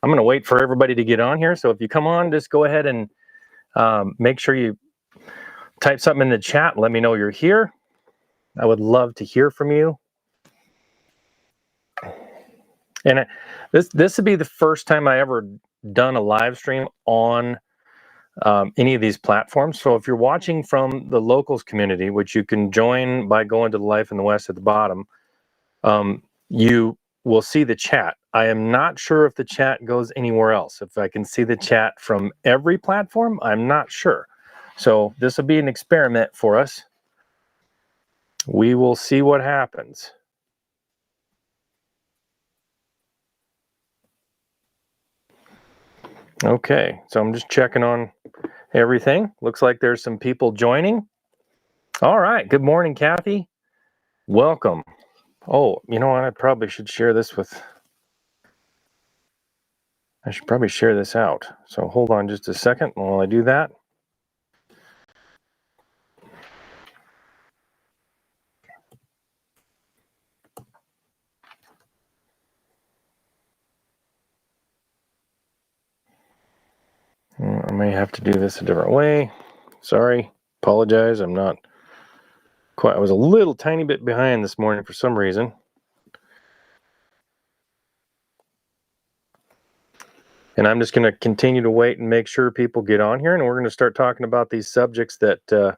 I'm going to wait for everybody to get on here. So if you come on, just go ahead and make sure you type something in the chat. Let me know you're here. I would love to hear from you. And this would be the first time I ever done a live stream on any of these platforms. So if you're watching from the locals community, which you can join by going to the Life in the West at the bottom, you will see the chat. I am not sure if the chat goes anywhere else. If I can see the chat from every platform, I'm not sure. So this will be an experiment for us. We will see what happens. Okay, so I'm just checking on everything. Looks like there's some people joining. All right, good morning, Kathy. Welcome. Oh, you know what? I probably should share this with... I should probably share this out. So hold on just a second while I do that. I may have to do this a different way. Sorry, apologize. I'm not quite... I was a little tiny bit behind this morning for some reason. And I'm just going to continue to wait and make sure people get on here. And we're going to start talking about these subjects that... Good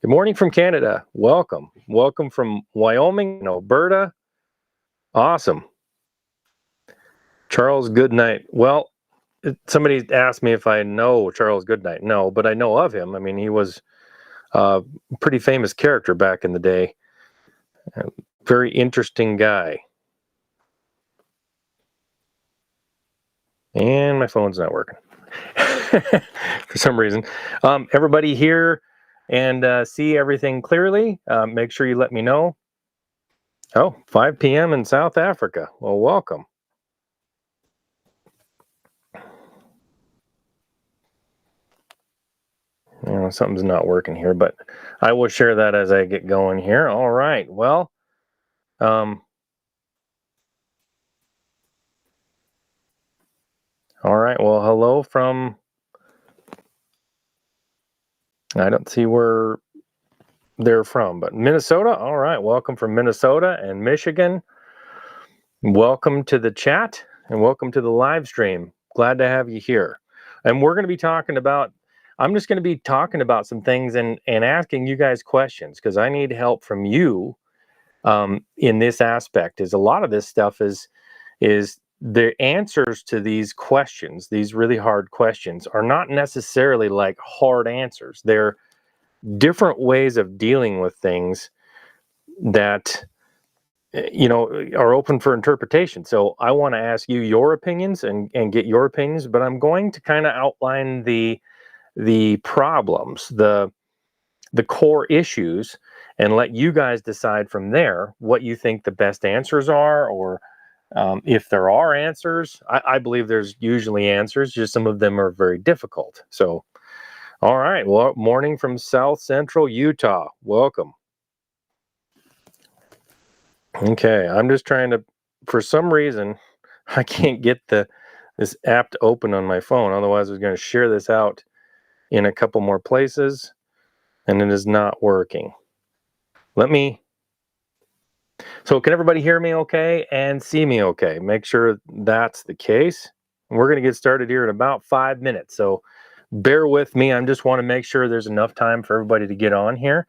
morning from Canada. Welcome. Welcome from Wyoming and Alberta. Awesome. Charles Goodnight. Well, somebody asked me if I know Charles Goodnight. No, but I know of him. I mean, he was a pretty famous character back in the day. Very interesting guy. And my phone's not working for some reason. Everybody hear and see everything clearly? Make sure you let me know. Oh, 5 p.m. in South Africa. Well, welcome. You know, something's not working here, but I will share that as I get going here. All right. Well, all right. Well, hello from... I don't see where they're from, but Minnesota. All right. Welcome from Minnesota and Michigan. Welcome to the chat and welcome to the live stream. Glad to have you here. And we're going to be talking about... I'm just going to be talking about some things and asking you guys questions because I need help from you in this aspect. Is a lot of this stuff is the answers to these questions, these really hard questions, are not necessarily like hard answers. They're different ways of dealing with things that are open for interpretation. So I want to ask you your opinions and get your opinions, but I'm going to kind of outline the problems, the core issues, and let you guys decide from there what you think the best answers are, or if there are answers. I believe there's usually answers, just some of them are very difficult. So, all right. Well, morning from South Central Utah. Welcome. Okay, I'm just trying to... for some reason, I can't get this app to open on my phone. Otherwise, I was going to share this out in a couple more places, and it is not working. So can everybody hear me okay and see me okay? Make sure that's the case. We're going to get started here in about 5 minutes. So bear with me. I just want to make sure there's enough time for everybody to get on here.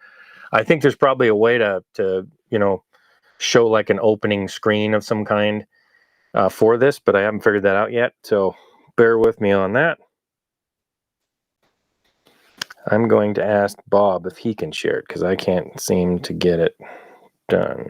I think there's probably a way to show like an opening screen of some kind for this, but I haven't figured that out yet. So bear with me on that. I'm going to ask Bob if he can share it because I can't seem to get it done.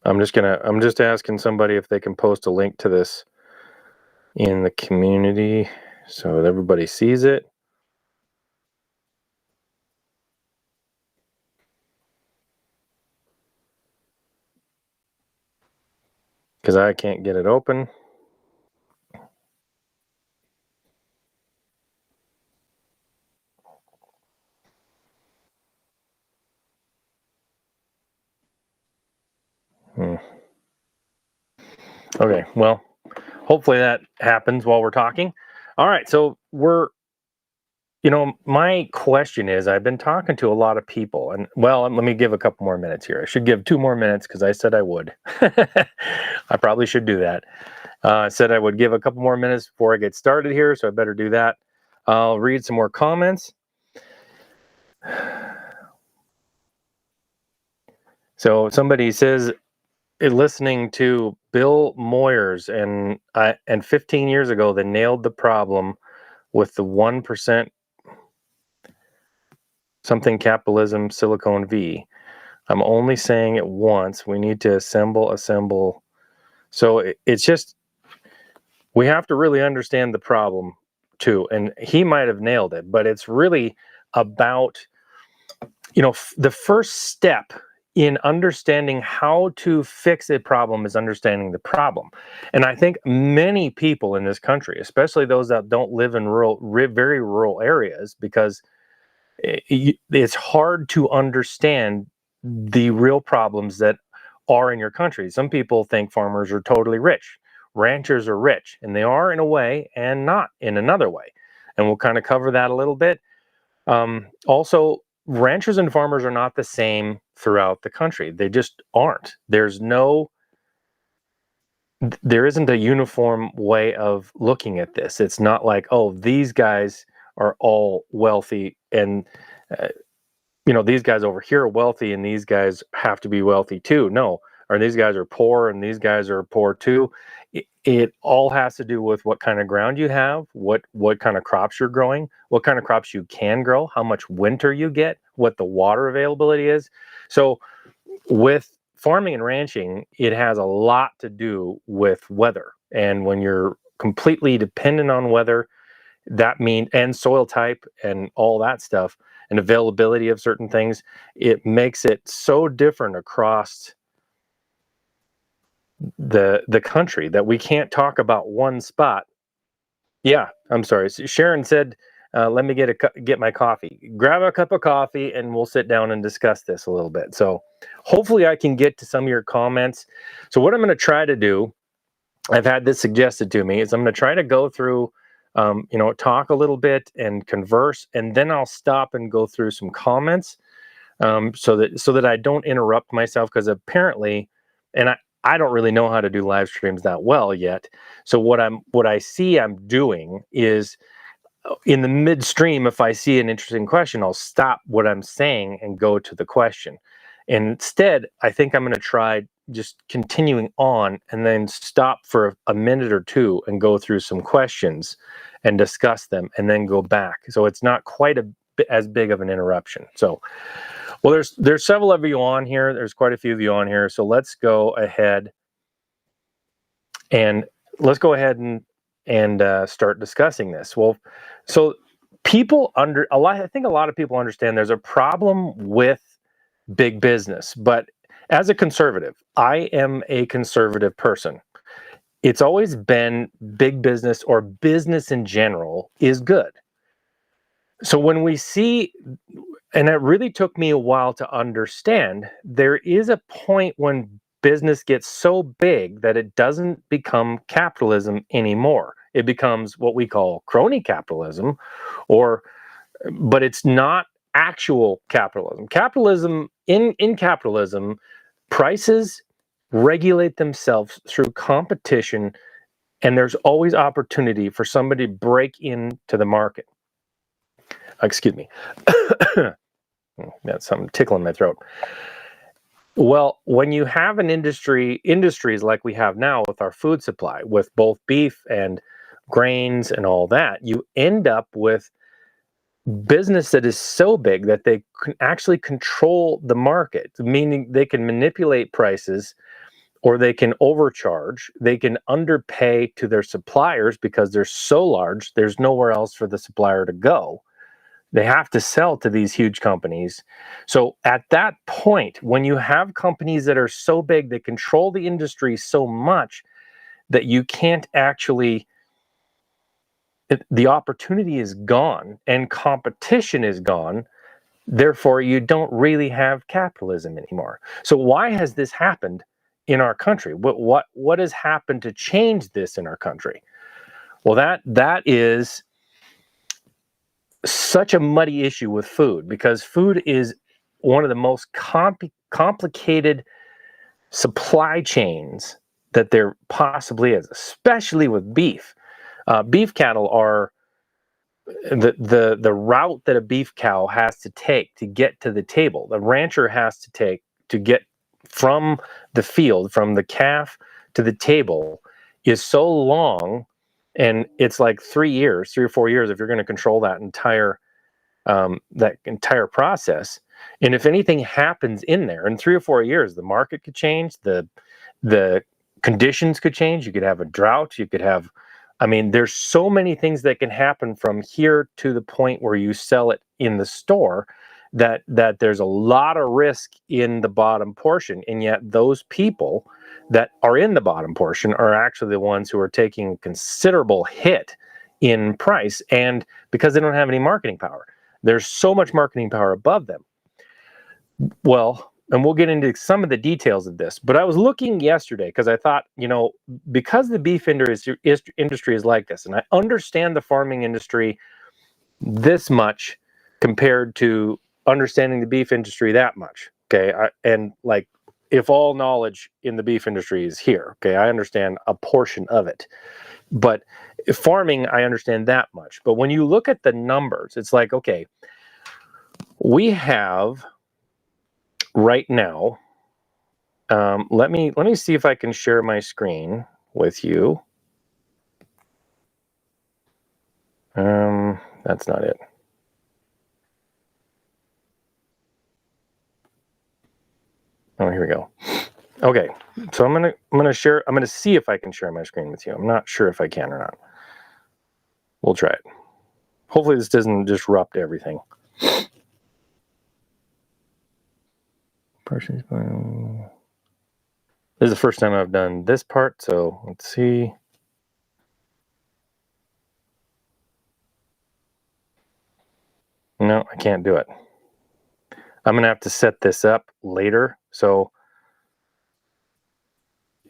I'm just asking somebody if they can post a link to this in the community so that everybody sees it. Because I can't get it open. Okay, well, hopefully that happens while we're talking. All right, so my question is, I've been talking to a lot of people, and well, let me give a couple more minutes here. I should give 2 more minutes because I said I would. I probably should do that. I said I would give a couple more minutes before I get started here, so I better do that. I'll read some more comments. So somebody says, listening to Bill Moyers and 15 years ago, they nailed the problem with the 1% something capitalism silicone V. I'm only saying it once. We need to assemble. So it's just, we have to really understand the problem too. And he might have nailed it, but it's really about, the first step in understanding how to fix a problem is understanding the problem. And I think many people in this country, especially those that don't live in very rural areas, because it's hard to understand the real problems that are in your country. Some people think farmers are totally rich. Ranchers are rich, and they are in a way and not in another way. And we'll kind of cover that a little bit. Also, ranchers and farmers are not the same throughout the country. They just aren't. There isn't a uniform way of looking at this. It's not like, oh, these guys are all wealthy and uh, these guys over here are wealthy and these guys have to be wealthy too. No, or these guys are poor and these guys are poor too. It all has to do with what kind of ground you have, what kind of crops you're growing, what kind of crops you can grow, how much winter you get, what the water availability is. So with farming and ranching, it has a lot to do with weather. And when you're completely dependent on weather, that means, and soil type and all that stuff, and availability of certain things, it makes it so different across the country that we can't talk about one spot. Yeah, I'm sorry. Sharon said, "Let me get my coffee. Grab a cup of coffee, and we'll sit down and discuss this a little bit." So, hopefully, I can get to some of your comments. So, what I'm going to try to do, I've had this suggested to me, is I'm going to try to go through, talk a little bit and converse, and then I'll stop and go through some comments, so that I don't interrupt myself, because apparently, and I don't really know how to do live streams that well yet. So what I see I'm doing is, in the midstream, if I see an interesting question, I'll stop what I'm saying and go to the question. And instead, I think I'm going to try just continuing on and then stop for a minute or two and go through some questions and discuss them and then go back. So it's not quite as big of an interruption. So, well, there's several of you on here. There's quite a few of you on here. So let's go ahead and start discussing this. Well, so I think a lot of people understand there's a problem with big business, but as a conservative, I am a conservative person. It's always been big business, or business in general, is good. So when we see, and it really took me a while to understand, there is a point when business gets so big that it doesn't become capitalism anymore. It becomes what we call crony capitalism, but it's not actual capitalism. In capitalism, prices regulate themselves through competition, and there's always opportunity for somebody to break into the market. Excuse me. That's something tickling my throat. Well, when you have industries like we have now with our food supply, with both beef and grains and all that, you end up with business that is so big that they can actually control the market, meaning they can manipulate prices, or they can overcharge, they can underpay to their suppliers because they're so large, there's nowhere else for the supplier to go. They have to sell to these huge companies. So at that point, when you have companies that are so big, they control the industry so much that you can't actually, the opportunity is gone and competition is gone. Therefore, you don't really have capitalism anymore. So why has this happened in our country? What has happened to change this in our country? Well, that is such a muddy issue with food, because food is one of the most complicated supply chains that there possibly is, especially with beef. Beef cattle are the route that a beef cow has to take to get to the table. The rancher has to take to get from the field, from the calf to the table, is so long, and it's like 3 or 4 years if you're going to control that entire process. And if anything happens in there in 3 or 4 years, the market could change, the conditions could change. You could have a drought. You could have, I mean, there's so many things that can happen from here to the point where you sell it in the store, that there's a lot of risk in the bottom portion. And yet those people that are in the bottom portion are actually the ones who are taking a considerable hit in price, and because they don't have any marketing power. There's so much marketing power above them. Well, and we'll get into some of the details of this, but I was looking yesterday because I thought, because the beef industry is like this, and I understand the farming industry this much compared to understanding the beef industry that much. Okay. And like, if all knowledge in the beef industry is here, okay, I understand a portion of it. But farming, I understand that much. But when you look at the numbers, it's like, okay, we have right now, let me see if I can share my screen with you. That's not it. Oh, here we go. Okay, so I'm gonna see if I can share my screen with you. I'm not sure if I can or not. We'll try it. Hopefully this doesn't disrupt everything. This is the first time I've done this part, so let's see. No, I can't do it. I'm gonna have to set this up later. So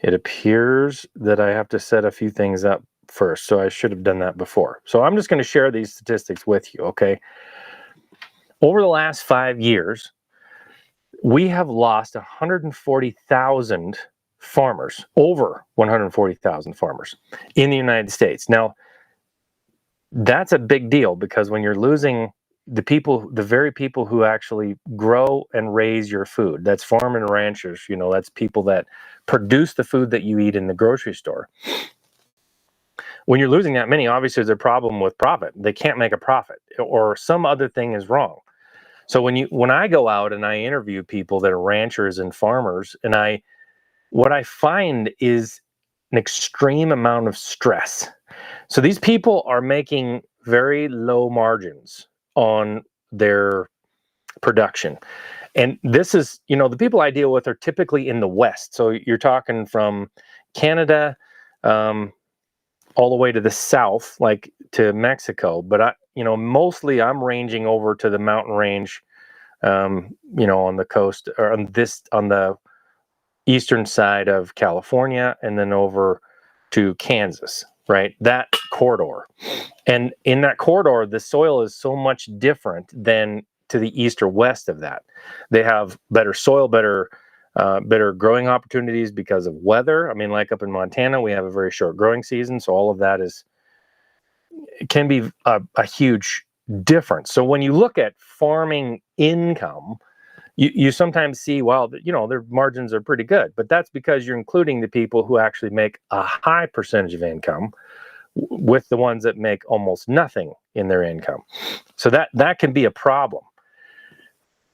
it appears that I have to set a few things up first. So I should have done that before. So I'm just going to share these statistics with you, okay? Over the last 5 years, we have lost 140,000 farmers, over 140,000 farmers in the United States. Now, that's a big deal, because when you're losing the very people who actually grow and raise your food, that's farm and ranchers, that's people that produce the food that you eat in the grocery store. When you're losing that many, obviously there's a problem with profit. They can't make a profit, or some other thing is wrong. So when I go out and I interview people that are ranchers and farmers, and what I find is an extreme amount of stress. So these people are making very low margins on their production. And this is, the people I deal with are typically in the West. So you're talking from Canada, all the way to the south, like to Mexico. But mostly I'm ranging over to the mountain range, on the coast, or on the eastern side of California, and then over to Kansas, right? That corridor. And in that corridor, the soil is so much different than to the east or west of that. They have better soil, better growing opportunities because of weather. I mean, like up in Montana, we have a very short growing season, so all of that can be a huge difference. So when you look at farming income, you sometimes see, well, their margins are pretty good, but that's because you're including the people who actually make a high percentage of income with the ones that make almost nothing in their income. So that can be a problem.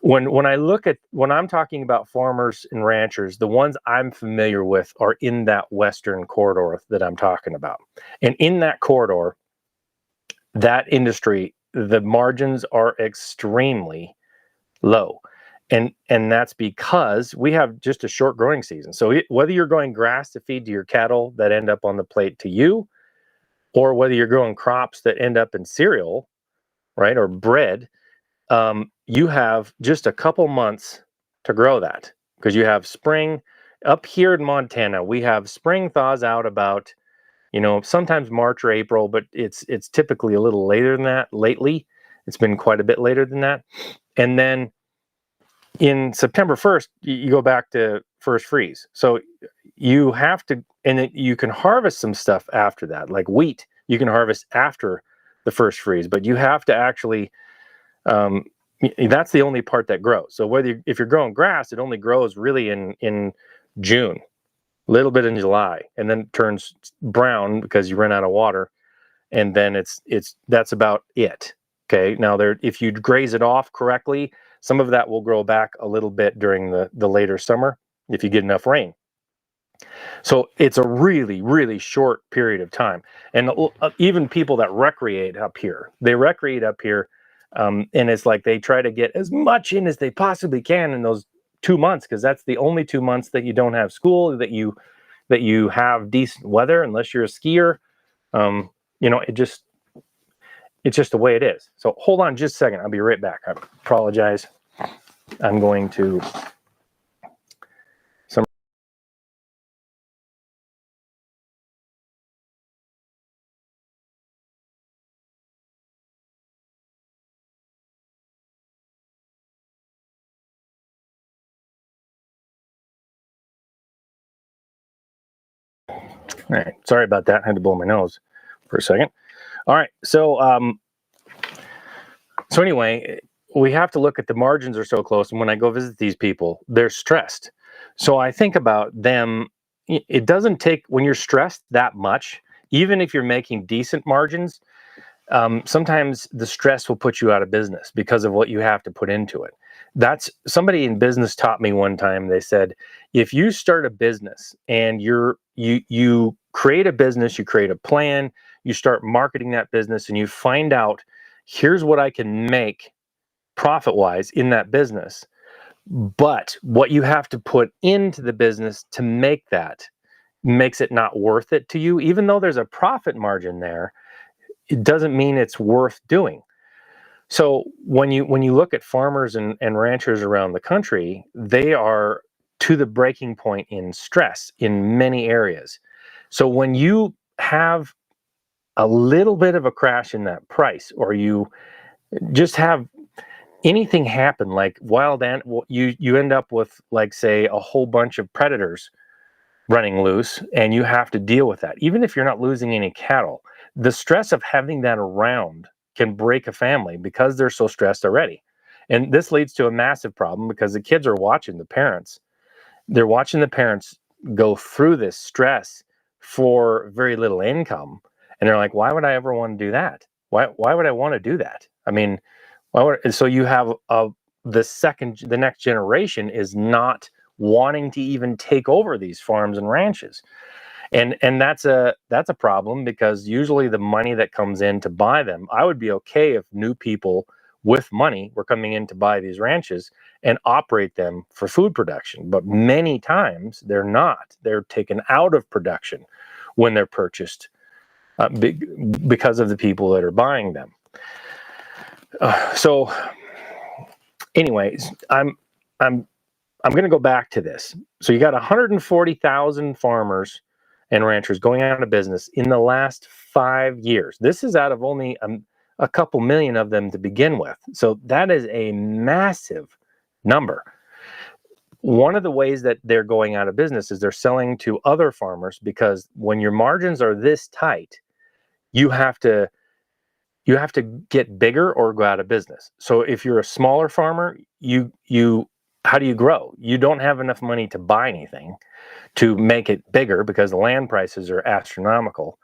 When I'm talking about farmers and ranchers, the ones I'm familiar with are in that western corridor that I'm talking about. And in that corridor, that industry, the margins are extremely low. And that's because we have just a short growing season. So whether you're going grass to feed to your cattle that end up on the plate to you, or whether you're growing crops that end up in cereal, right, or bread, you have just a couple months to grow that, because you have spring, Up here in Montana, we have spring thaws out about, sometimes March or April, but it's typically a little later than that. Lately, it's been quite a bit later than that. And then in September 1st, you go back to first freeze. So you have to, and you can harvest some stuff after that, like wheat. You can harvest after the first freeze, but you have to actually. That's the only part that grows. So if you're growing grass, it only grows really in June, a little bit in July, and then turns brown because you run out of water, and then that's about it. Okay, now if you graze it off correctly, some of that will grow back a little bit during the later summer if you get enough rain. So it's a really, really short period of time. And even people that recreate up here, and it's like they try to get as much in as they possibly can in those 2 months, because that's the only 2 months that you don't have school, that you have decent weather, unless you're a skier. It's just the way it is. So hold on just a second. I'll be right back. I apologize. I'm going to All right, sorry about that. I had to blow my nose for a second. All right, so anyway, we have to look at the margins are so close, and when I go visit these people, they're stressed. So I think about them. It doesn't take, when you're stressed that much, even if you're making decent margins, sometimes the stress will put you out of business because of what you have to put into it. That's somebody in business taught me one time. They said, if you start a business and you create a business, you create a plan, you start marketing that business, and you find out, here's what I can make profit-wise in that business. But what you have to put into the business to make that makes it not worth it to you. Even though there's a profit margin there, it doesn't mean it's worth doing. So when you look at farmers and ranchers around the country, they are to the breaking point in stress in many areas. So when you have a little bit of a crash in that price, or you just have anything happen, like you end up with, like, say, a whole bunch of predators running loose, and you have to deal with that. Even if you're not losing any cattle, the stress of having that around can break a family because they're so stressed already. And this leads to a massive problem because the kids are watching the parents. They're watching the parents go through this stress for very little income. And they're like, why would I ever want to do that? Why would I want to do that? I mean, so you have the next generation is not wanting to even take over these farms and ranches. And that's a problem, because usually the money that comes in to buy them, I would be okay if new people with money were coming in to buy these ranches and operate them for food production. But many times they're not. They're taken out of production when they're purchased because of the people that are buying them. So anyways, I'm going to go back to this. So you got 140,000 farmers and ranchers going out of business in the last 5 years. This is out of only a couple million of them to begin with. So that is a massive number. One of the ways that they're going out of business is they're selling to other farmers, because when your margins are this tight, you have to get bigger or go out of business. So if you're a smaller farmer, how do you grow? You don't have enough money to buy anything to make it bigger, because the land prices are astronomical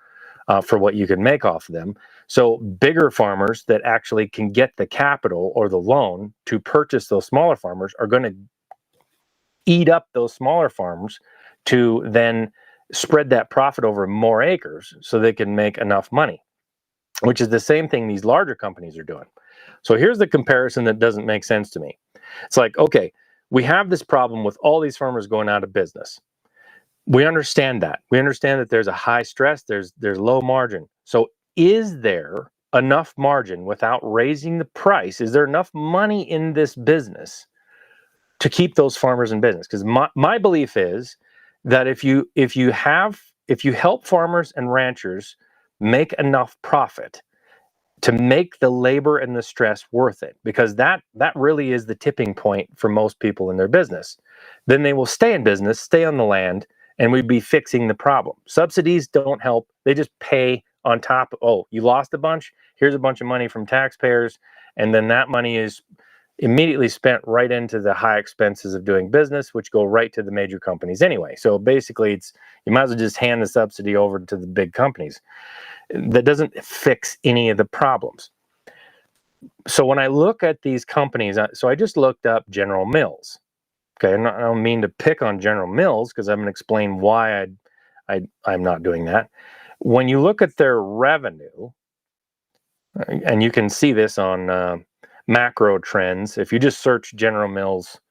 for what you can make off of them. So bigger farmers that actually can get the capital or the loan to purchase those smaller farmers are going to eat up those smaller farms to then spread that profit over more acres so they can make enough money, which is the same thing these larger companies are doing. So here's the comparison that doesn't make sense to me. It's like, okay, we have this problem with all these farmers going out of business. We understand that. We understand that there's a high stress, there's low margin. So is there enough margin without raising the price? Is there enough money in this business to keep those farmers in business? Because my belief is that if you help farmers and ranchers make enough profit to make the labor and the stress worth it, because that really is the tipping point for most people in their business, then they will stay in business, stay on the land, and we'd be fixing the problem. Subsidies don't help. They just pay on top. Oh, you lost a bunch? Here's a bunch of money from taxpayers, and then that money is immediately spent right into the high expenses of doing business, which go right to the major companies anyway. So basically, you might as well just hand the subsidy over to the big companies. That doesn't fix any of the problems. So when I look at these companies, so I just looked up General Mills. Okay, I don't mean to pick on General Mills, because I'm going to explain why I'm not doing that. When you look at their revenue, and you can see this on macro trends, if you just search General Mills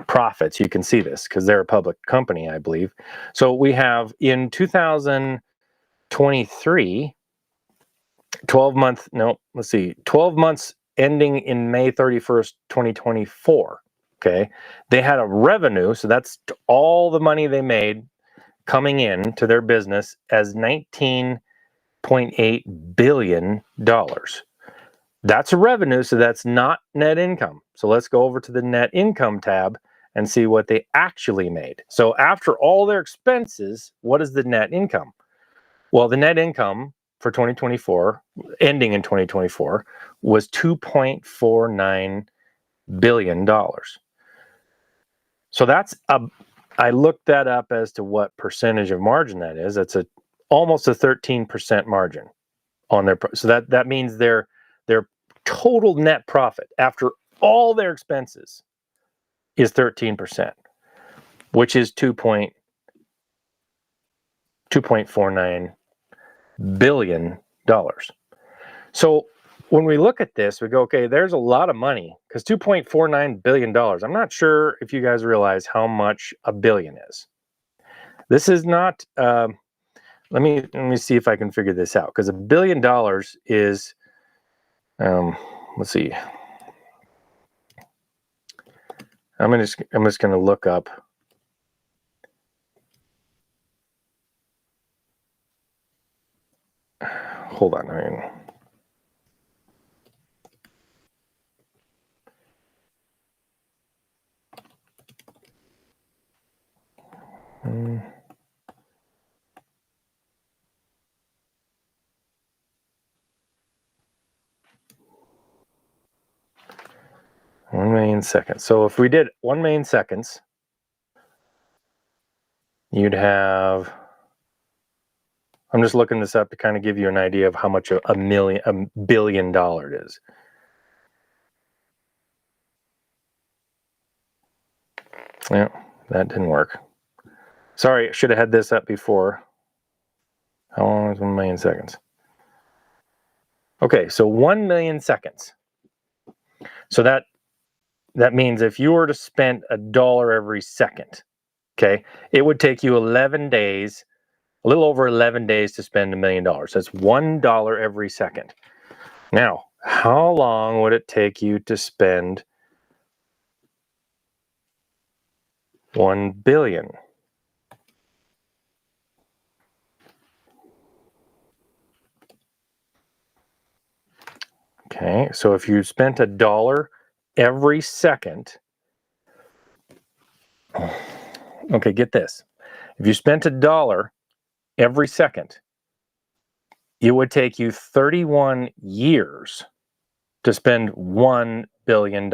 profits, you can see this because they're a public company, I believe. So we have in 2023, 12 months ending in May 31st, 2024. Okay. They had a revenue, so that's all the money they made coming in to their business, as $19.8 billion. That's a revenue, so that's not net income. So let's go over to the net income tab and see what they actually made. So after all their expenses, what is the net income? Well, the net income for 2024, ending in 2024, was $2.49 billion. So I looked that up as to what percentage of margin that is. It's almost a 13% margin on their. So that means their total net profit after all their expenses is 13%, which is $2.49 billion. So when we look at this, we go, okay, there's a lot of money, because $2.49 billion. I'm not sure if you guys realize how much a billion is. This is not. Let me see if I can figure this out, because $1 billion is. Let's see. I'm just going to look up. Hold on. $1 million seconds. So if we did 1 million seconds, you'd have. I'm just looking this up to kind of give you an idea of how much a $1 billion is. Yeah, that didn't work. Sorry, I should have had this up before. How long is 1 million seconds? Okay, so 1 million seconds. So that means if you were to spend $1 every second, okay, it would take you 11 days, a little over 11 days to spend $1 million. That's $1 every second. Now, how long would it take you to spend 1 billion? Okay, so if you spent $1 every second, okay, get this. If you spent $1 every second, it would take you 31 years to spend $1 billion.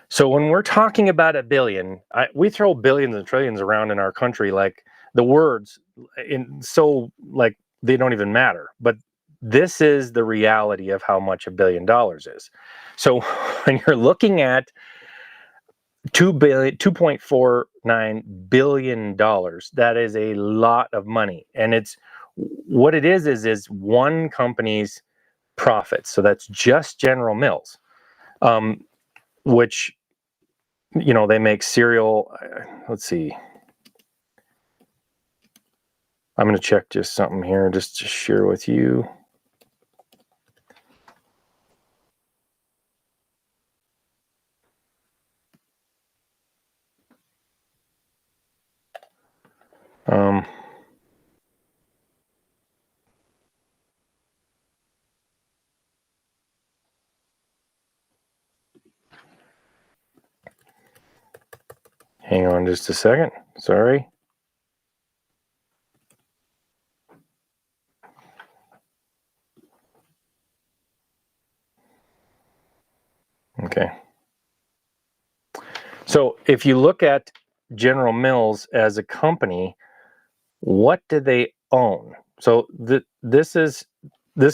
So when we're talking about a billion, we throw billions and trillions around in our country like the words, like they don't even matter. But this is the reality of how much $1 billion is. So when you're looking at $2.49 billion, that is a lot of money. And it's what it is one company's profits. So that's just General Mills, which, they make cereal. Let's see. I'm going to check just something here just to share with you. Um, hang on just a second. Sorry. Okay. So if you look at General Mills as a company, what do they own? So this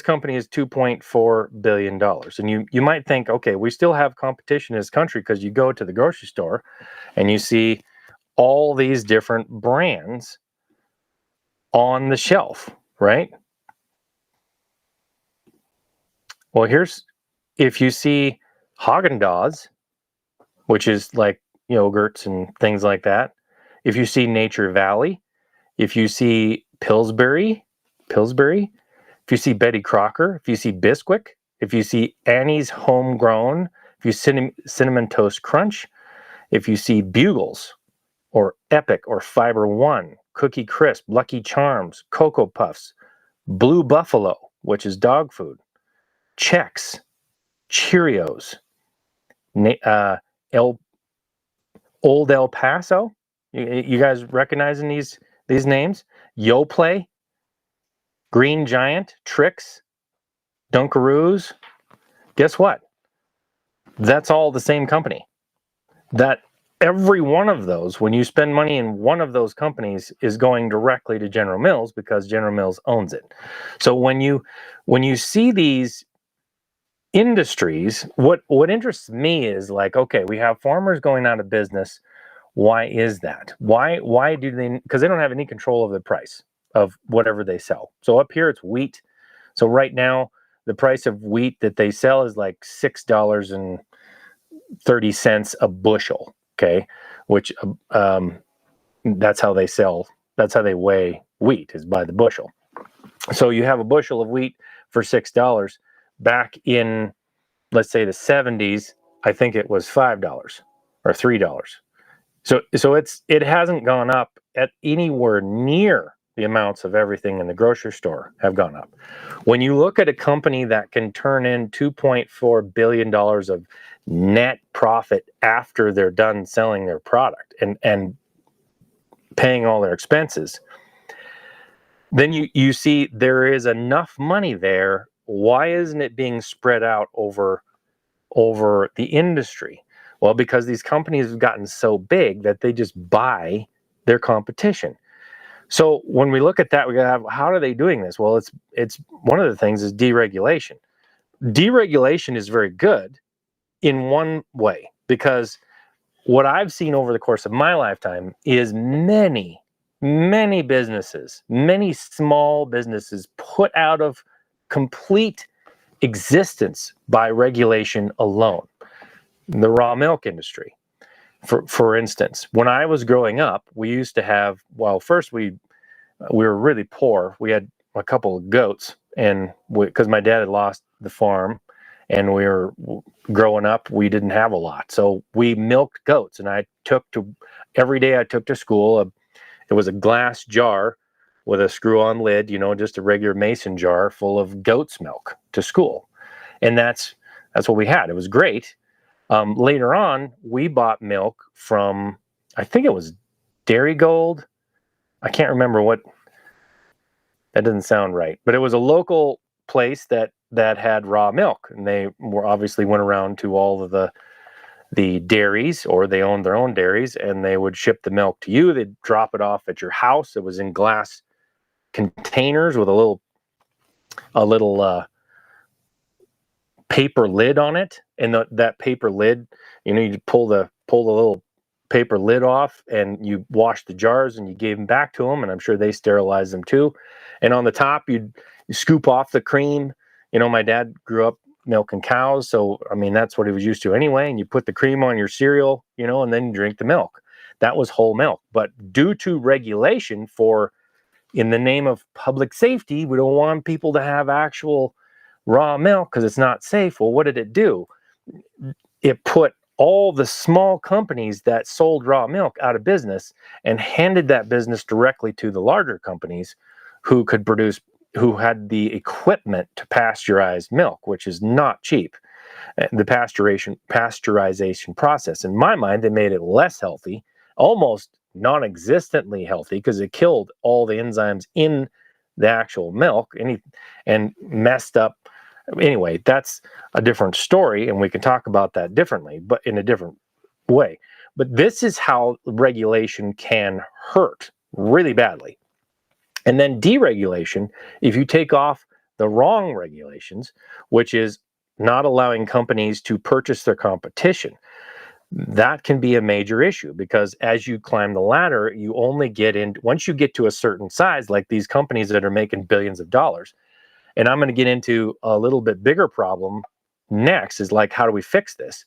company is $2.4 billion. And you might think, okay, we still have competition in this country, because you go to the grocery store and you see all these different brands on the shelf, right? Well, if you see Haagen-Dazs, which is like yogurts and things like that. If you see Nature Valley, if you see Pillsbury, if you see Betty Crocker, if you see Bisquick, if you see Annie's Homegrown, if you see Cinnamon Toast Crunch, if you see Bugles or Epic or Fiber One, Cookie Crisp, Lucky Charms, Cocoa Puffs, Blue Buffalo, which is dog food, Chex, Cheerios, El Old El Paso. You guys recognizing these names? Yoplait, Green Giant, Trix, Dunkaroos. Guess what? That's all the same company. That every one of those, when you spend money in one of those companies, is going directly to General Mills, because General Mills owns it. So when you see these industries, what interests me is like, okay, we have farmers going out of business. Why is that? Why do they? Because they don't have any control of the price of whatever they sell. So up here it's wheat. So right now the price of wheat that they sell is like $6.30 a bushel. Okay, which that's how they sell. That's how they weigh wheat, is by the bushel. So you have a bushel of wheat for $6. Back in, let's say, the 70s, I think it was $5 or $3. So it hasn't gone up at anywhere near the amounts of everything in the grocery store have gone up. When you look at a company that can turn in $2.4 billion of net profit after they're done selling their product and paying all their expenses, then you see there is enough money there. Why isn't it being spread out over the industry? Well, because these companies have gotten so big that they just buy their competition. So when we look at that, we gotta have, how are they doing this? Well, it's one of the things is deregulation. Deregulation is very good in one way, because what I've seen over the course of my lifetime is many businesses, many small businesses, put out of complete existence by regulation alone. The raw milk industry, for instance, when I was growing up, we used to have, well, first we were really poor. We had a couple of goats, and because my dad had lost the farm and we were growing up, we didn't have a lot, so we milked goats. And every day I took to school, it was a glass jar with a screw-on lid, just a regular mason jar full of goat's milk to school. And that's what we had. It was great. Later on, we bought milk from, I think it was Dairy Gold. I can't remember what. That doesn't sound right, but it was a local place that had raw milk, and they obviously went around to all of the dairies, or they owned their own dairies, and they would ship the milk to you. They'd drop it off at your house. It was in glass containers with a little paper lid on it, and that paper lid, you pull the little paper lid off, and you wash the jars, and you gave them back to them, and I'm sure they sterilized them too. And on the top, you scoop off the cream. My dad grew up milking cows, so I mean that's what he was used to anyway. And you put the cream on your cereal, and then you drink the milk. That was whole milk. But due to regulation, in the name of public safety, we don't want people to have actual raw milk because it's not safe. Well, what did it do? It put all the small companies that sold raw milk out of business and handed that business directly to the larger companies who could produce, who had the equipment to pasteurize milk, which is not cheap. The pasteurization process, in my mind, they made it less healthy, almost non-existently healthy, because it killed all the enzymes in the actual milk and messed up. Anyway, that's a different story, and we can talk about that differently, but in a different way. But this is how regulation can hurt really badly. And then deregulation, if you take off the wrong regulations, which is not allowing companies to purchase their competition, that can be a major issue, because as you climb the ladder, you only get in, once you get to a certain size, like these companies that are making billions of dollars. And I'm going to get into a little bit bigger problem next, is like, how do we fix this?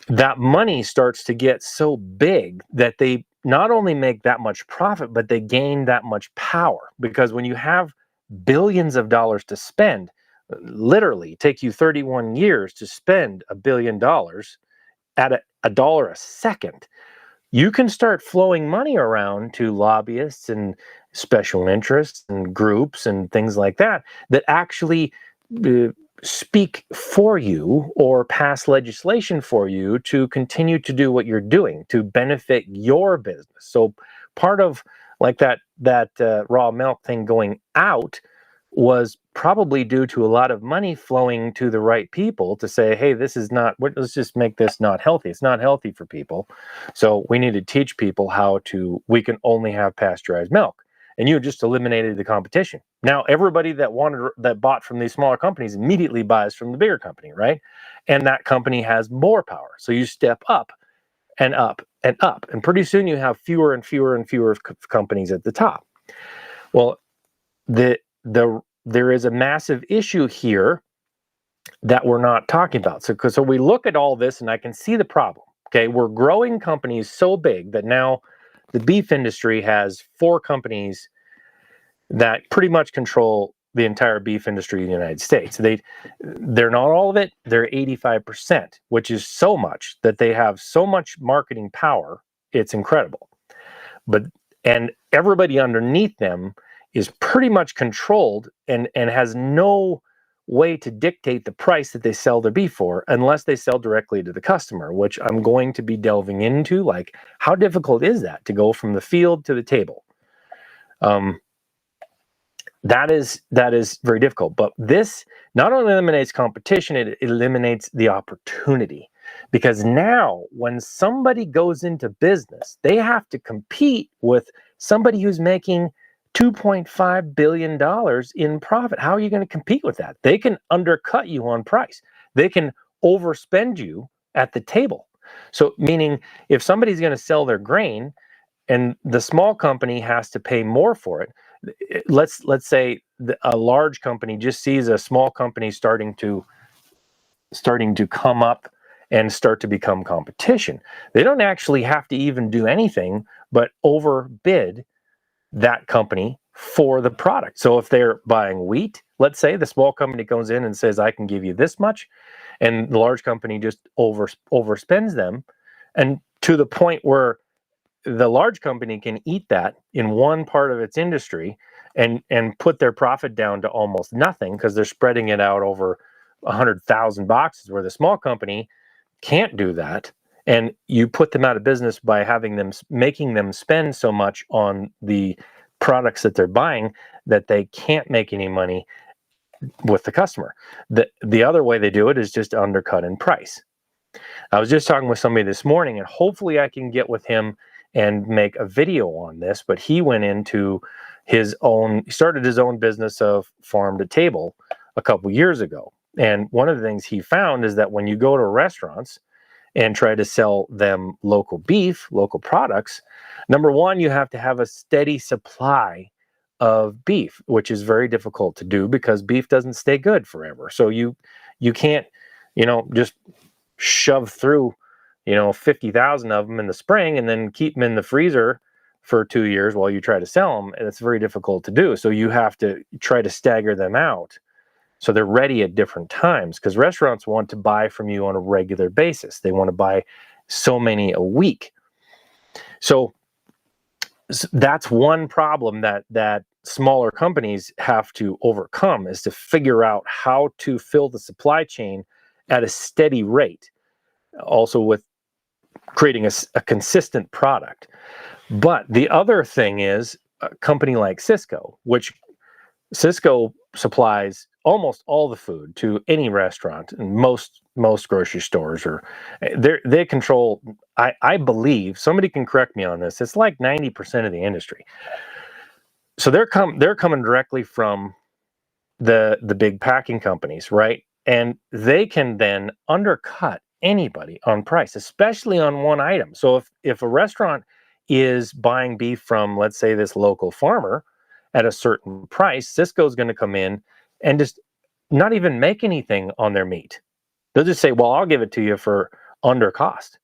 That money starts to get so big that they not only make that much profit, but they gain that much power. Because when you have billions of dollars to spend, literally take you 31 years to spend $1 billion at a dollar a second, you can start flowing money around to lobbyists and special interests and groups and things like that that actually speak for you or pass legislation for you to continue to do what you're doing to benefit your business. So part of like that raw milk thing going out was probably due to a lot of money flowing to the right people to say, hey, this is not, let's just make this not healthy. It's not healthy for people. So we need to teach people how to, we can only have pasteurized milk. And you just eliminated the competition. Now everybody that bought from these smaller companies immediately buys from the bigger company, right? And that company has more power. So you step up and up and up. And pretty soon you have fewer and fewer and fewer companies at the top. Well, there is a massive issue here that we're not talking about. So we look at all this and I can see the problem. Okay, we're growing companies so big that now the beef industry has 4 companies that pretty much control the entire beef industry in the United States. They're not all of it, they're 85%, which is so much that they have so much marketing power, it's incredible. And everybody underneath them is pretty much controlled and has no way to dictate the price that they sell their beef for unless they sell directly to the customer, which I'm going to be delving into. Like, how difficult is that to go from the field to the table? That is very difficult. But this not only eliminates competition, it eliminates the opportunity. Because now when somebody goes into business, they have to compete with somebody who's making $2.5 billion in profit. How are you going to compete with that? They can undercut you on price. They can overspend you at the table. So meaning if somebody's going to sell their grain and the small company has to pay more for it, let's say a large company just sees a small company starting to come up and start to become competition. They don't actually have to even do anything but overbid that company for the product. So if they're buying wheat, let's say the small company goes in and says, I can give you this much, and the large company just overspends them, and to the point where the large company can eat that in one part of its industry and put their profit down to almost nothing because they're spreading it out over 100,000 boxes, where the small company can't do that. And you put them out of business by making them spend so much on the products that they're buying that they can't make any money with the customer. The other way they do it is just undercut in price. I was just talking with somebody this morning, and hopefully I can get with him and make a video on this, but he went into he started his own business of farm to table a couple years ago. And one of the things he found is that when you go to restaurants and try to sell them local beef, local products, number one, you have to have a steady supply of beef, which is very difficult to do because beef doesn't stay good forever. So you can't, just shove through, 50,000 of them in the spring and then keep them in the freezer for 2 years while you try to sell them. And it's very difficult to do. So you have to try to stagger them out So they're ready at different times, because restaurants want to buy from you on a regular basis. They want to buy so many a week. So that's one problem that smaller companies have to overcome, is to figure out how to fill the supply chain at a steady rate, also with creating a consistent product. But the other thing is a company like Cisco, which Cisco supplies almost all the food to any restaurant, and most grocery stores, or they control, I believe, somebody can correct me on this, it's like 90% of the industry. So they're coming directly from the big packing companies, right? And they can then undercut anybody on price, especially on one item. So if a restaurant is buying beef from, let's say, this local farmer at a certain price, Cisco's going to come in and just not even make anything on their meat. They'll just say, well, I'll give it to you for under cost,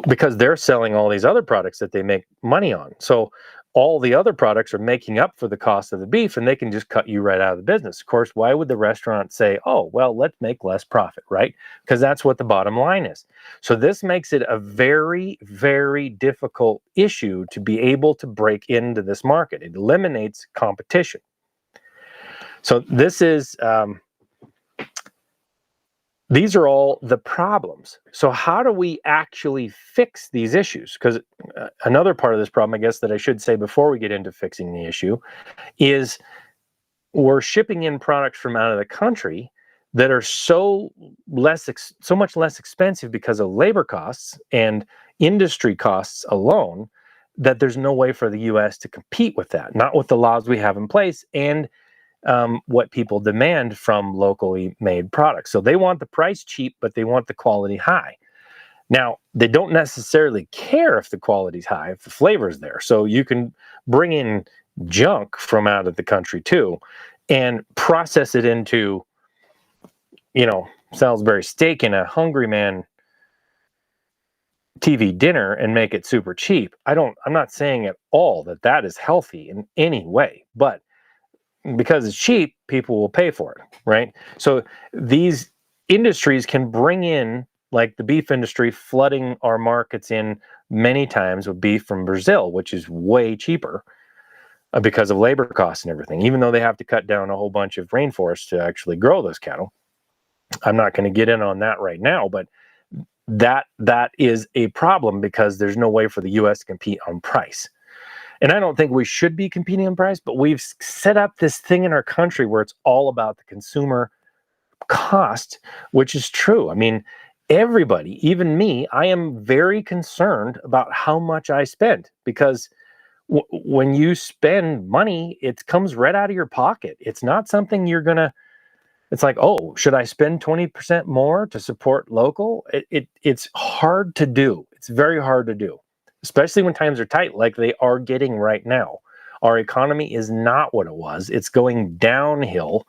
because they're selling all these other products that they make money on. So all the other products are making up for the cost of the beef, and they can just cut you right out of the business. Of course, why would the restaurant say, oh, well, let's make less profit, right? Because that's what the bottom line is. So this makes it a very, very difficult issue to be able to break into this market. It eliminates competition. So this is, these are all the problems. So how do we actually fix these issues? Because another part of this problem, I guess, that I should say before we get into fixing the issue, is we're shipping in products from out of the country that are so much less expensive because of labor costs and industry costs alone, that there's no way for the U.S. to compete with that, not with the laws we have in place and what people demand from locally made products. So they want the price cheap, but they want the quality high. Now, they don't necessarily care if the quality's high, if the flavor's there. So you can bring in junk from out of the country too, and process it into, Salisbury steak in a Hungry Man TV dinner and make it super cheap. I'm not saying at all that is healthy in any way, but because it's cheap, people will pay for it, right? So these industries can bring in, like the beef industry, flooding our markets in many times with beef from Brazil, which is way cheaper because of labor costs and everything, even though they have to cut down a whole bunch of rainforests to actually grow those cattle. I'm not going to get in on that right now, but that is a problem, because there's no way for the U.S. to compete on price. And I don't think we should be competing on price, but we've set up this thing in our country where it's all about the consumer cost, which is true. I mean, everybody, even me, I am very concerned about how much I spend, because when you spend money, it comes right out of your pocket. It's not something you're going to, it's like, oh, should I spend 20% more to support local? It's hard to do. It's very hard to do, especially when times are tight like they are getting right now. Our economy is not what it was. It's going downhill,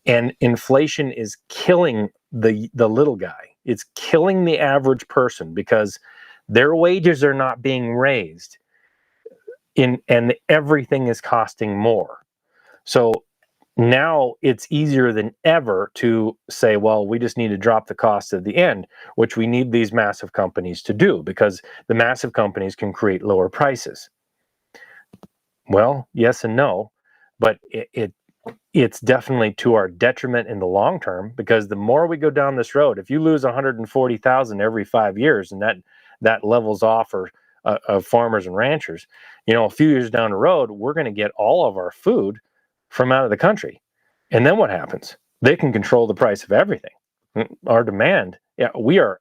and inflation is killing the little guy. It's killing the average person, because their wages are not being raised, and everything is costing more. So now it's easier than ever to say, well, we just need to drop the cost at the end, which we need these massive companies to do, because the massive companies can create lower prices. Well, yes and no, but it's definitely to our detriment in the long term, because the more we go down this road, if you lose 140,000 every 5 years, and that levels off of farmers and ranchers, a few years down the road, we're going to get all of our food from out of the country. And then what happens? They can control the price of everything. Our demand, we are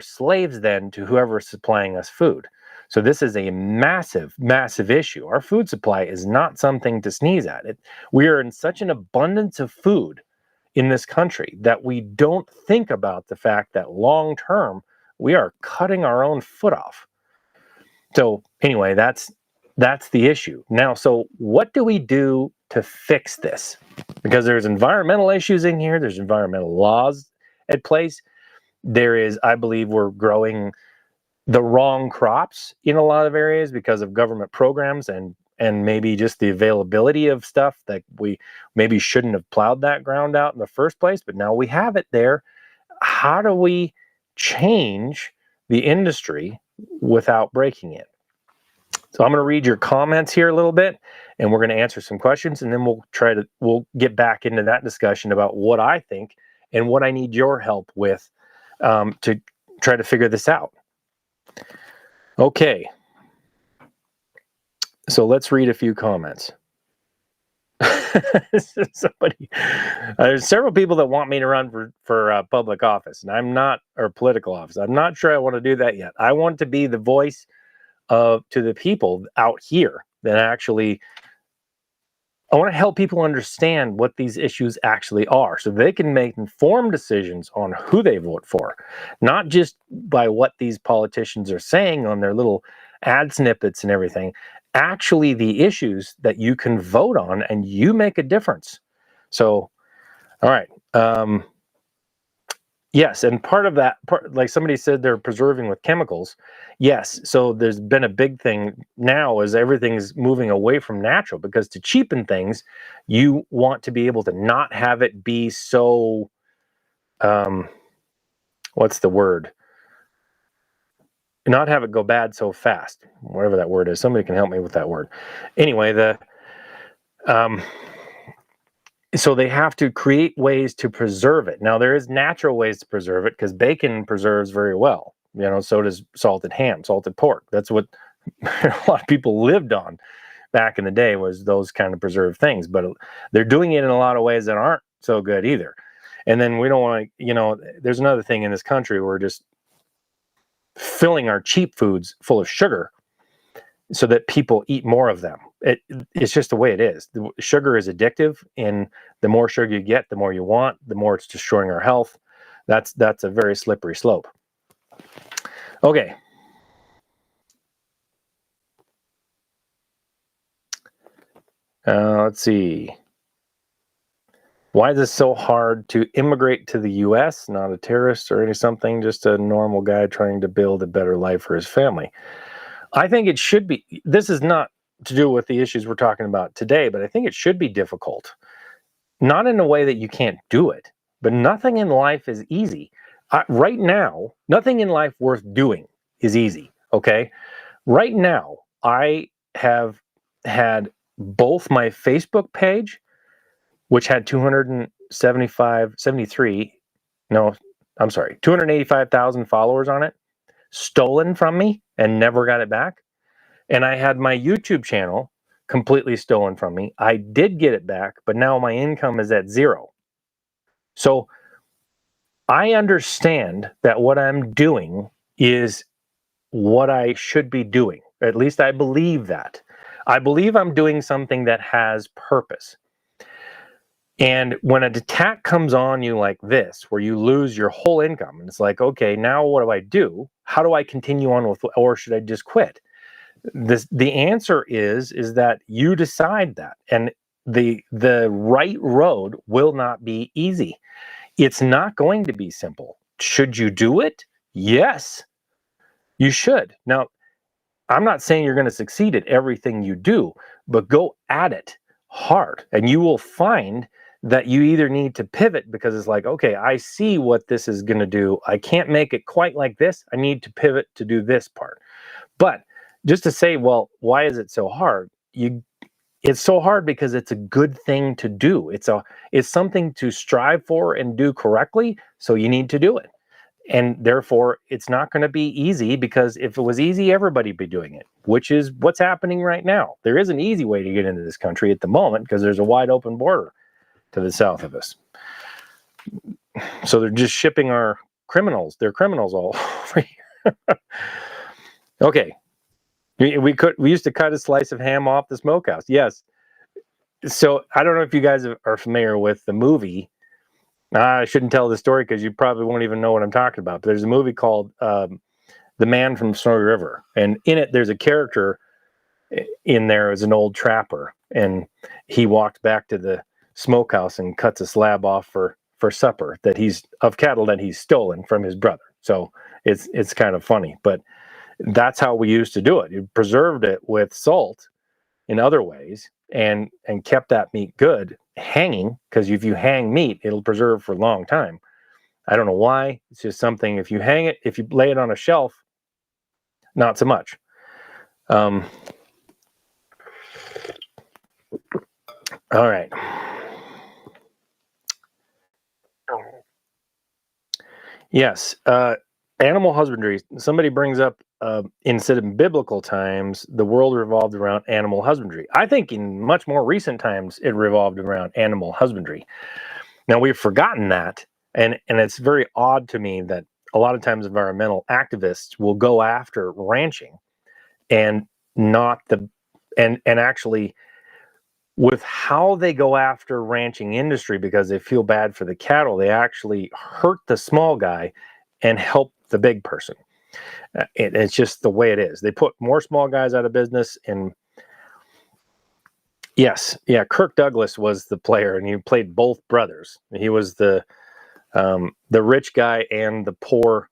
slaves then to whoever is supplying us food. So this is a massive, massive issue. Our food supply is not something to sneeze at. We are in such an abundance of food in this country that we don't think about the fact that long term, we are cutting our own foot off. So anyway, that's the issue. Now, so what do we do to fix this? Because there's environmental issues in here. There's environmental laws at place. There is, I believe, we're growing the wrong crops in a lot of areas because of government programs and and maybe just the availability of stuff that we maybe shouldn't have plowed that ground out in the first place, but now we have it there. How do we change the industry without breaking it? So I'm going to read your comments here a little bit, and we're going to answer some questions, and then we'll get back into that discussion about what I think and what I need your help with to try to figure this out. Okay. So let's read a few comments. There's several people that want me to run for public office, and I'm not, or political office. I'm not sure I want to do that yet. I want to be the voice to the people out here that actually, I want to help people understand what these issues actually are so they can make informed decisions on who they vote for, not just by what these politicians are saying on their little ad snippets and everything. Actually, the issues that you can vote on and you make a difference. So, all right. Yes, and part of that, like somebody said, they're preserving with chemicals. Yes, so there's been a big thing now as everything's moving away from natural, because to cheapen things, you want to be able to not have it be so, what's the word? Not have it go bad so fast, whatever that word is. Somebody can help me with that word. Anyway, so they have to create ways to preserve it. Now, there is natural ways to preserve it, because bacon preserves very well. So does salted ham, salted pork. That's what a lot of people lived on back in the day, was those kind of preserved things. But they're doing it in a lot of ways that aren't so good either. And then we don't want to, there's another thing in this country, we're just filling our cheap foods full of sugar so that people eat more of them. It's just the way it is. The sugar is addictive, and the more sugar you get, the more you want, the more it's destroying our health. That's a very slippery slope. Okay. Let's see. Why is this so hard to immigrate to the U.S.? Not a terrorist or something, just a normal guy trying to build a better life for his family. I think it should be. This is not to do with the issues we're talking about today, but I think it should be difficult. Not in a way that you can't do it, but nothing in life is easy. Right now, nothing in life worth doing is easy, okay? Right now, I have had both my Facebook page, which had 285,000 followers on it, stolen from me and never got it back. And I had my YouTube channel completely stolen from me. I did get it back, but now my income is at zero. So I understand that what I'm doing is what I should be doing. At least I believe that. I believe I'm doing something that has purpose. And when an attack comes on you like this, where you lose your whole income, and it's like, okay, now what do I do? How do I continue on with, or should I just quit? The answer is that you decide that, and the right road will not be easy. It's not going to be simple. Should you do it? Yes, you should. Now, I'm not saying you're going to succeed at everything you do, but go at it hard, and you will find that you either need to pivot, because it's like, okay, I see what this is going to do. I can't make it quite like this. I need to pivot to do this part. But just to say, well, why is it so hard? It's so hard because it's a good thing to do. It's something to strive for and do correctly. So you need to do it. And therefore, it's not going to be easy, because if it was easy, everybody would be doing it, which is what's happening right now. There is an easy way to get into this country at the moment, because there's a wide open border to the south of us. So they're just shipping our criminals. They're criminals all over here. Okay. We used to cut a slice of ham off the smokehouse. Yes. So I don't know if you guys are familiar with the movie. I shouldn't tell the story because you probably won't even know what I'm talking about. But there's a movie called The Man from Snowy River. And in it, there's a character in there as an old trapper. And he walked back to the smokehouse and cuts a slab off for supper of cattle that he's stolen from his brother. So it's kind of funny. But that's how we used to do it. You preserved it with salt, in other ways and kept that meat good hanging, because if you hang meat, it'll preserve for a long time. I don't know why. It's just something, if you hang it, if you lay it on a shelf, not so much. All right. Yes. Animal husbandry. Somebody brings up, instead of biblical times, the world revolved around animal husbandry. I think in much more recent times, it revolved around animal husbandry. Now, we've forgotten that. And it's very odd to me that a lot of times environmental activists will go after ranching and not and actually, with how they go after ranching industry, because they feel bad for the cattle, they actually hurt the small guy and help the big person. It's just the way it is. They put more small guys out of business. And yes, yeah, Kirk Douglas was the player, and he played both brothers. He was the rich guy and the poor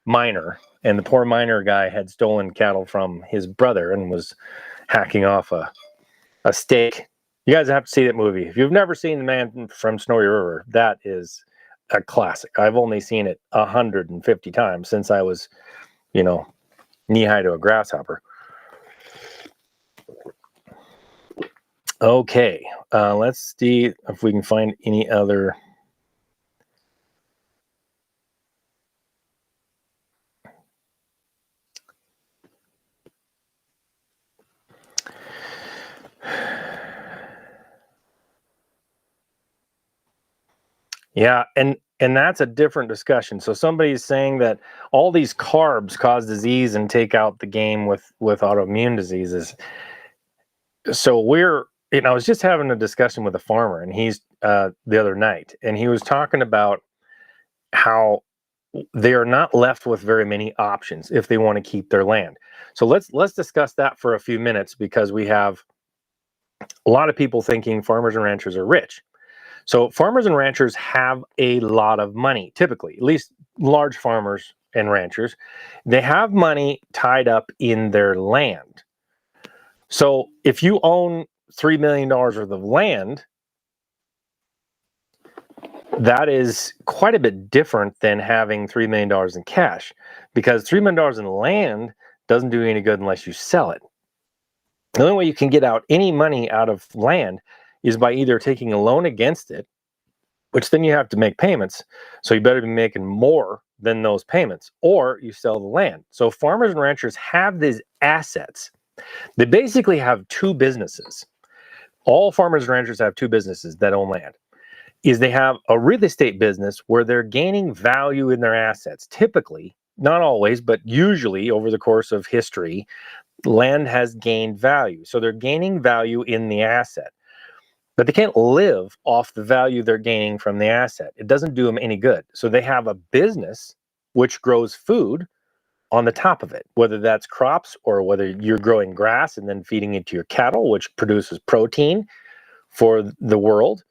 miner, and the poor miner guy had stolen cattle from his brother and was hacking off a steak. You guys have to see that movie. If you've never seen The Man from Snowy River, that is a classic. I've only seen it 150 times since I was, knee-high to a grasshopper. Okay, let's see if we can find any other. Yeah, and that's a different discussion. So somebody's saying that all these carbs cause disease and take out the game with autoimmune diseases. So I was just having a discussion with a farmer, and he's the other night, and he was talking about how they are not left with very many options if they want to keep their land. So let's discuss that for a few minutes, because we have a lot of people thinking farmers and ranchers are rich. So farmers and ranchers have a lot of money, typically, at least large farmers and ranchers. They have money tied up in their land. So if you own $3 million worth of land, that is quite a bit different than having $3 million in cash, because $3 million in land doesn't do any good unless you sell it. The only way you can get out any money out of land is by either taking a loan against it, which then you have to make payments. So you better be making more than those payments, or you sell the land. So farmers and ranchers have these assets. They basically have two businesses. All farmers and ranchers have two businesses that own land. They have a real estate business where they're gaining value in their assets. Typically, not always, but usually over the course of history, land has gained value. So they're gaining value in the asset. But they can't live off the value they're gaining from the asset. It doesn't do them any good. So they have a business which grows food on the top of it, whether that's crops or whether you're growing grass and then feeding it to your cattle, which produces protein for the world.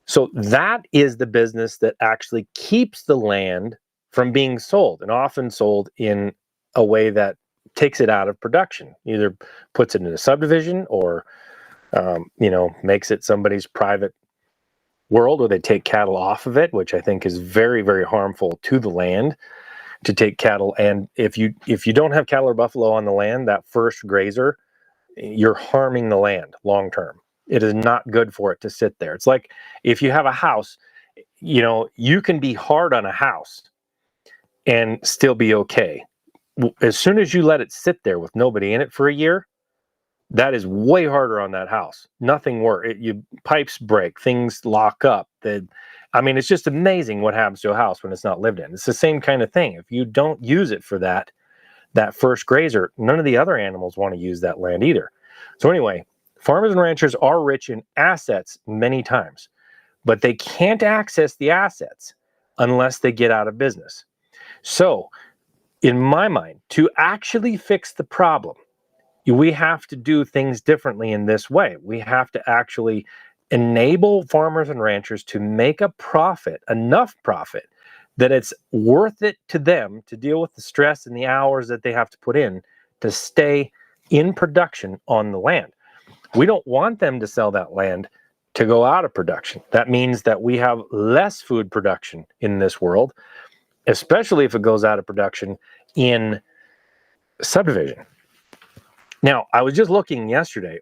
So that is the business that actually keeps the land from being sold, and often sold in a way that takes it out of production, either puts it in a subdivision or makes it somebody's private world, or they take cattle off of it, which I think is very, very harmful to the land to take cattle. And if you don't have cattle or buffalo on the land, that first grazer, you're harming the land long term. It is not good for it to sit there. It's like if you have a house, you can be hard on a house and still be okay. As soon as you let it sit there with nobody in it for a year, that is way harder on that house. Nothing works. Pipes break, things lock up. It's just amazing what happens to a house when it's not lived in. It's the same kind of thing. If you don't use it for that first grazer, none of the other animals want to use that land either. So anyway, farmers and ranchers are rich in assets many times, but they can't access the assets unless they get out of business. So in my mind, to actually fix the problem, we have to do things differently in this way. We have to actually enable farmers and ranchers to make a profit, enough profit, that it's worth it to them to deal with the stress and the hours that they have to put in to stay in production on the land. We don't want them to sell that land to go out of production. That means that we have less food production in this world, especially if it goes out of production in subdivision. Now, I was just looking yesterday,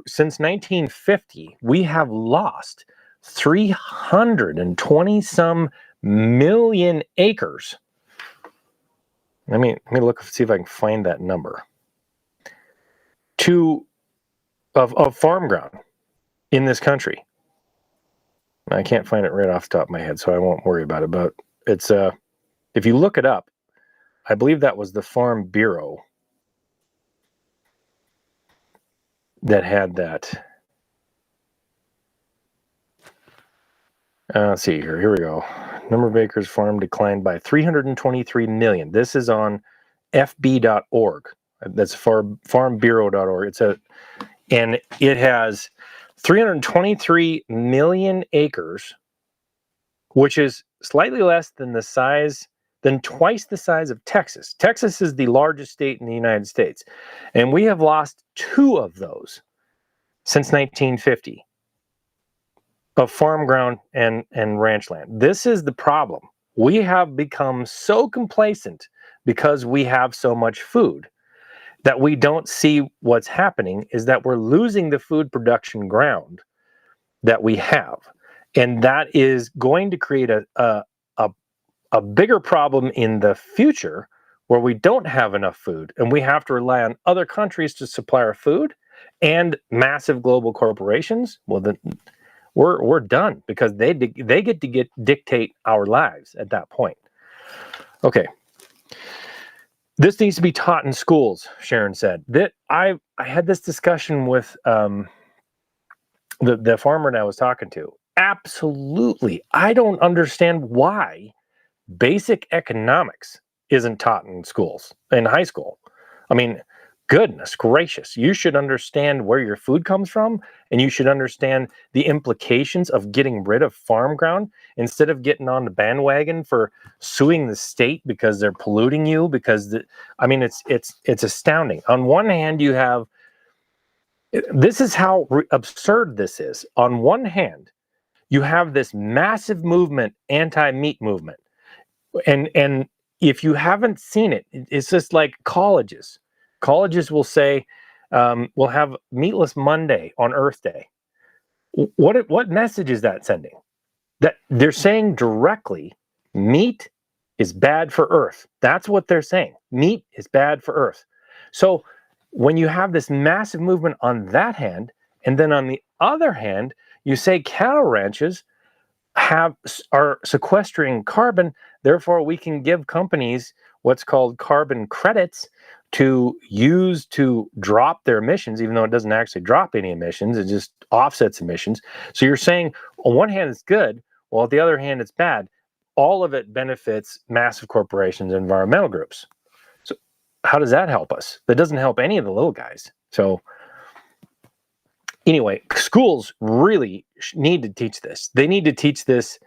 since 1950, we have lost 320 some million acres. Let me look, see if I can find that number. Of farm ground in this country. I can't find it right off the top of my head, so I won't worry about it. But it's if you look it up, I believe that was the Farm Bureau that had that. Let's see here. Here we go. Number of acres farmed declined by 323 million. This is on fb.org. That's farmbureau.org. And it has 323 million acres, which is slightly less than twice the size of Texas. Texas is the largest state in the United States, and we have lost 2 of those since 1950 of farm ground and ranch land. This is the problem. We have become so complacent because we have so much food that we don't see what's happening is that we're losing the food production ground that we have. And that is going to create a bigger problem in the future where we don't have enough food and we have to rely on other countries to supply our food and massive global corporations. Well, then we're done because they get to dictate our lives at that point. Okay. This needs to be taught in schools, Sharon said. That I had this discussion with the farmer that I was talking to. Absolutely. I don't understand why basic economics isn't taught in schools, in high school. I mean, goodness gracious. You should understand where your food comes from, and you should understand the implications of getting rid of farm ground instead of getting on the bandwagon for suing the state because they're polluting you. Because it's astounding. On one hand, you have this is how absurd this is. On one hand, you have this massive movement, anti-meat movement, and if you haven't seen it, it's just like colleges. Colleges will say, we'll have Meatless Monday on Earth Day. What message is that sending? That they're saying directly, meat is bad for Earth. That's what they're saying. Meat is bad for Earth. So when you have this massive movement on that hand, and then on the other hand, you say cattle ranches are sequestering carbon, therefore we can give companies what's called carbon credits to use to drop their emissions, even though it doesn't actually drop any emissions, it just offsets emissions. So you're saying on one hand it's good, while on the other hand it's bad. All of it benefits massive corporations and environmental groups. So how does that help us? That doesn't help any of the little guys. So anyway, schools really need to teach this. They need to teach this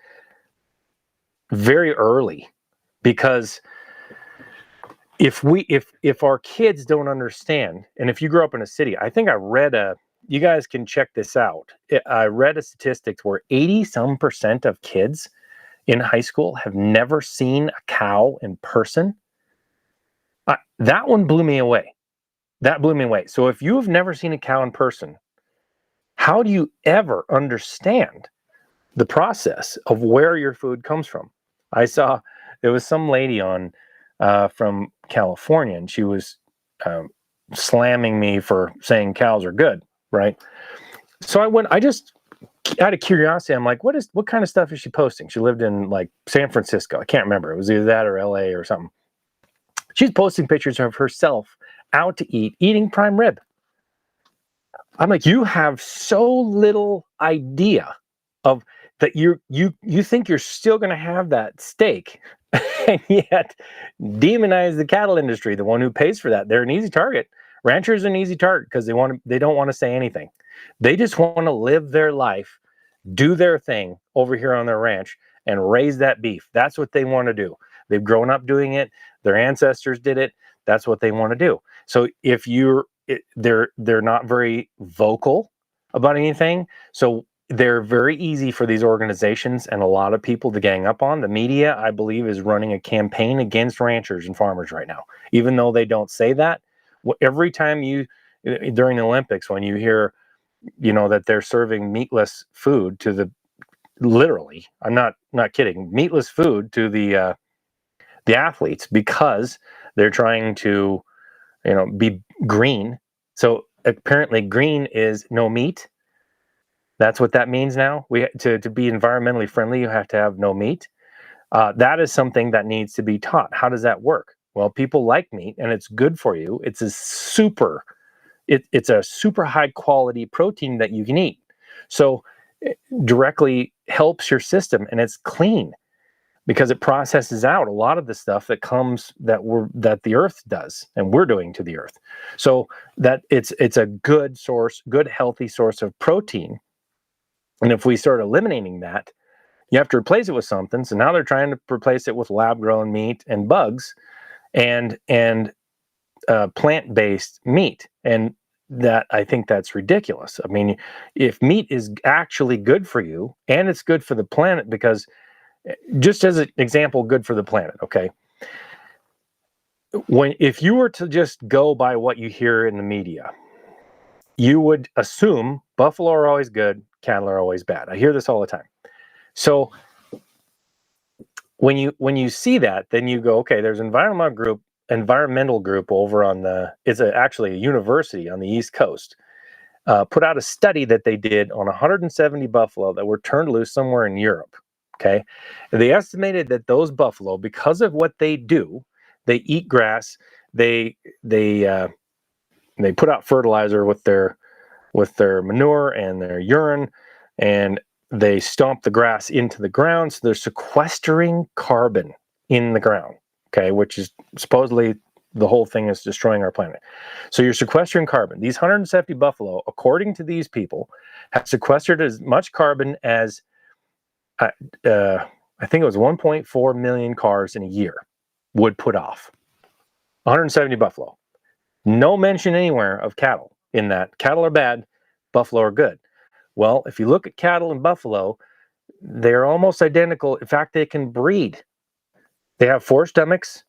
very early, because if our kids don't understand, and if you grow up in a city, I think I read you guys can check this out. I read a statistic where 80% of kids in high school have never seen a cow in person. That one blew me away. That blew me away. So if you have never seen a cow in person, how do you ever understand the process of where your food comes from? I saw there was some lady on from California, and she was slamming me for saying cows are good, right? So I just out of curiosity, I'm like, what kind of stuff is she posting? She lived in like San Francisco. I can't remember. It was either that or LA or something. She's posting pictures of herself out to eating prime rib. I'm like, you have so little idea of that you think you're still going to have that steak, and yet demonize the cattle industry, the one who pays for that. They're an easy target. Ranchers are an easy target because they don't want to say anything. They just want to live their life, do their thing over here on their ranch, and raise that beef. That's what they want to do. They've grown up doing it. Their ancestors did it. That's what they want to do. So if you're they're not very vocal about anything. So they're very easy for these organizations and a lot of people to gang up on. The media, I believe, is running a campaign against ranchers and farmers right now, even though they don't say that. Every time during the Olympics, when you hear, that they're serving meatless food to the, literally, I'm not kidding, meatless food to the athletes because they're trying to, be green. So apparently green is no meat. That's what that means now. To be environmentally friendly, you have to have no meat. That is something that needs to be taught. How does that work? Well, people like meat and it's good for you. It's a super high quality protein that you can eat. So it directly helps your system and it's clean because it processes out a lot of the stuff that the earth does and we're doing to the earth. So that it's a good healthy source of protein. And if we start eliminating that, you have to replace it with something. So now they're trying to replace it with lab-grown meat and bugs and plant-based meat. And that, I think that's ridiculous. I mean, if meat is actually good for you and it's good for the planet, because just as an example, good for the planet, okay? If you were to just go by what you hear in the media, you would assume buffalo are always good, cattle are always bad. I hear this all the time. So when you see that, then you go, okay, there's an environmental group over it's actually a university on the East Coast, put out a study that they did on 170 buffalo that were turned loose somewhere in Europe. Okay, and they estimated that those buffalo, because of what they do, they eat grass, they put out fertilizer with their manure and their urine, and they stomp the grass into the ground. So they're sequestering carbon in the ground, okay, which is supposedly the whole thing is destroying our planet. So you're sequestering carbon. These 170 buffalo, according to these people, have sequestered as much carbon as I think it was 1.4 million cars in a year would put off. 170 buffalo. No mention anywhere of cattle in that. Cattle are bad, buffalo are good. Well, if you look at cattle and buffalo, they're almost identical. In fact, they can breed. They have 4 stomachs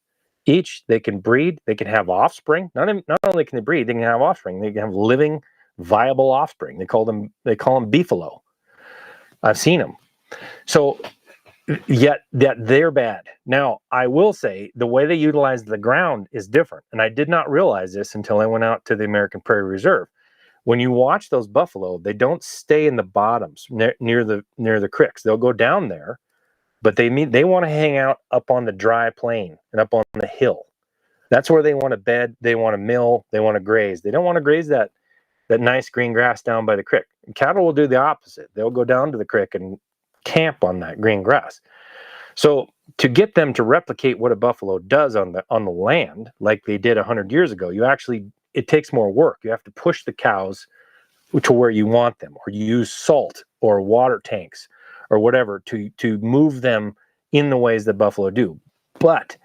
each. They can breed. They can have offspring. Not only can they breed, they can have offspring. They can have living, viable offspring. They call them beefalo. I've seen them. So yet that they're bad. Now, I will say the way they utilize the ground is different. And I did not realize this until I went out to the American Prairie Reserve. When you watch those buffalo, they don't stay in the bottoms near the creeks. They'll go down there, but they want to hang out up on the dry plain and up on the hill. That's where they want to bed. They want to mill. They want to graze. They don't want to graze that nice green grass down by the creek. And cattle will do the opposite. They'll go down to the creek and camp on that green grass. So to get them to replicate what a buffalo does on the land, like they did 100 years ago, it takes more work. You have to push the cows to where you want them, or you use salt or water tanks or whatever to move them in the ways that buffalo do. But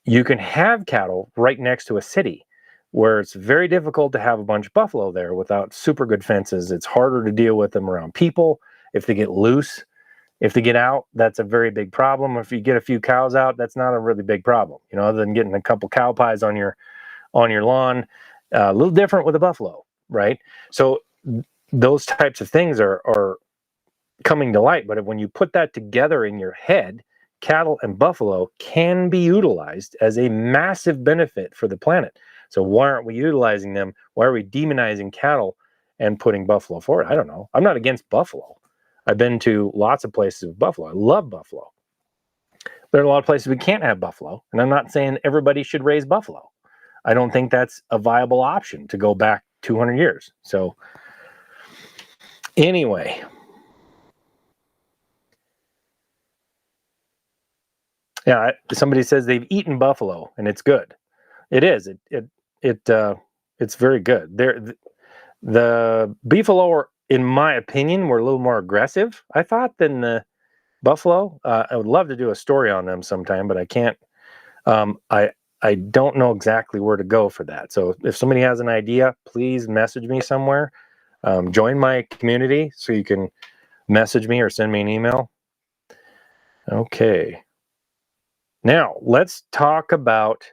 you can have cattle right next to a city where it's very difficult to have a bunch of buffalo there without super good fences. It's harder to deal with them around people. If they get loose, if they get out, that's a very big problem. If you get a few cows out, that's not a really big problem, other than getting a couple cow pies on your lawn. A little different with a buffalo, right? So those types of things are coming to light. But when you put that together in your head, cattle and buffalo can be utilized as a massive benefit for the planet. So why aren't we utilizing them? Why are we demonizing cattle and putting buffalo forward? I don't know. I'm not against buffalo. I've been to lots of places with buffalo. I love buffalo. There are a lot of places we can't have buffalo, and I'm not saying everybody should raise buffalo. I don't think that's a viable option to go back 200 years. So anyway, yeah, somebody says they've eaten buffalo and it's good. It is. It's very good. The beefalo, in my opinion, were a little more aggressive, I thought, than the buffalo. I would love to do a story on them sometime, but I can't. I don't know exactly where to go for that. So if somebody has an idea, please message me somewhere. Join my community so you can message me or send me an email. Okay. Now let's talk about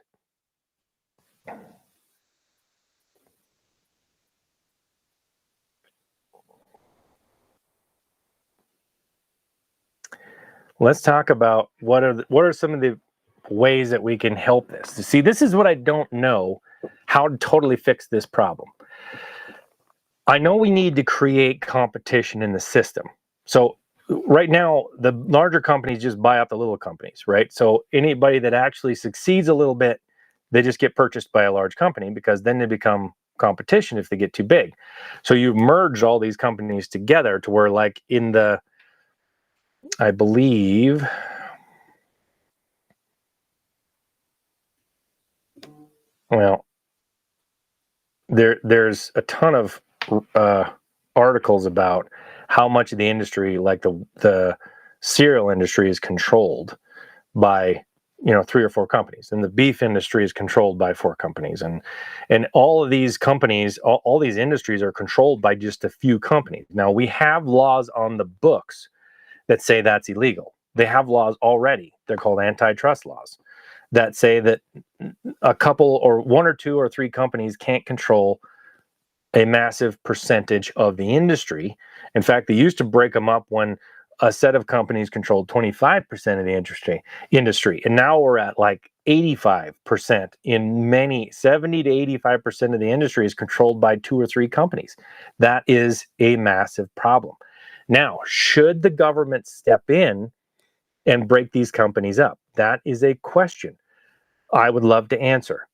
what are some of the ways that we can help this. See, this is what I don't know, how to totally fix this problem. I know we need to create competition in the system. So right now, the larger companies just buy up the little companies, right? So anybody that actually succeeds a little bit, they just get purchased by a large company, because then they become competition if they get too big. So you merge all these companies together to where, like, in the, I believe, well, there's a ton of articles about how much of the industry, like the cereal industry, is controlled by 3 or 4 companies, and the beef industry is controlled by 4 companies, and all of these companies, all these industries are controlled by just a few companies. Now, we have laws on the books that say that's illegal. They have laws already. They're called antitrust laws that say that a couple or 1 or 2 or 3 companies can't control a massive percentage of the industry. In fact, they used to break them up when a set of companies controlled 25% of the industry. And now we're at like 85%. In many, 70 to 85% of the industry is controlled by 2 or 3 companies. That is a massive problem. Now, should the government step in and break these companies up? That is a question I would love to answer.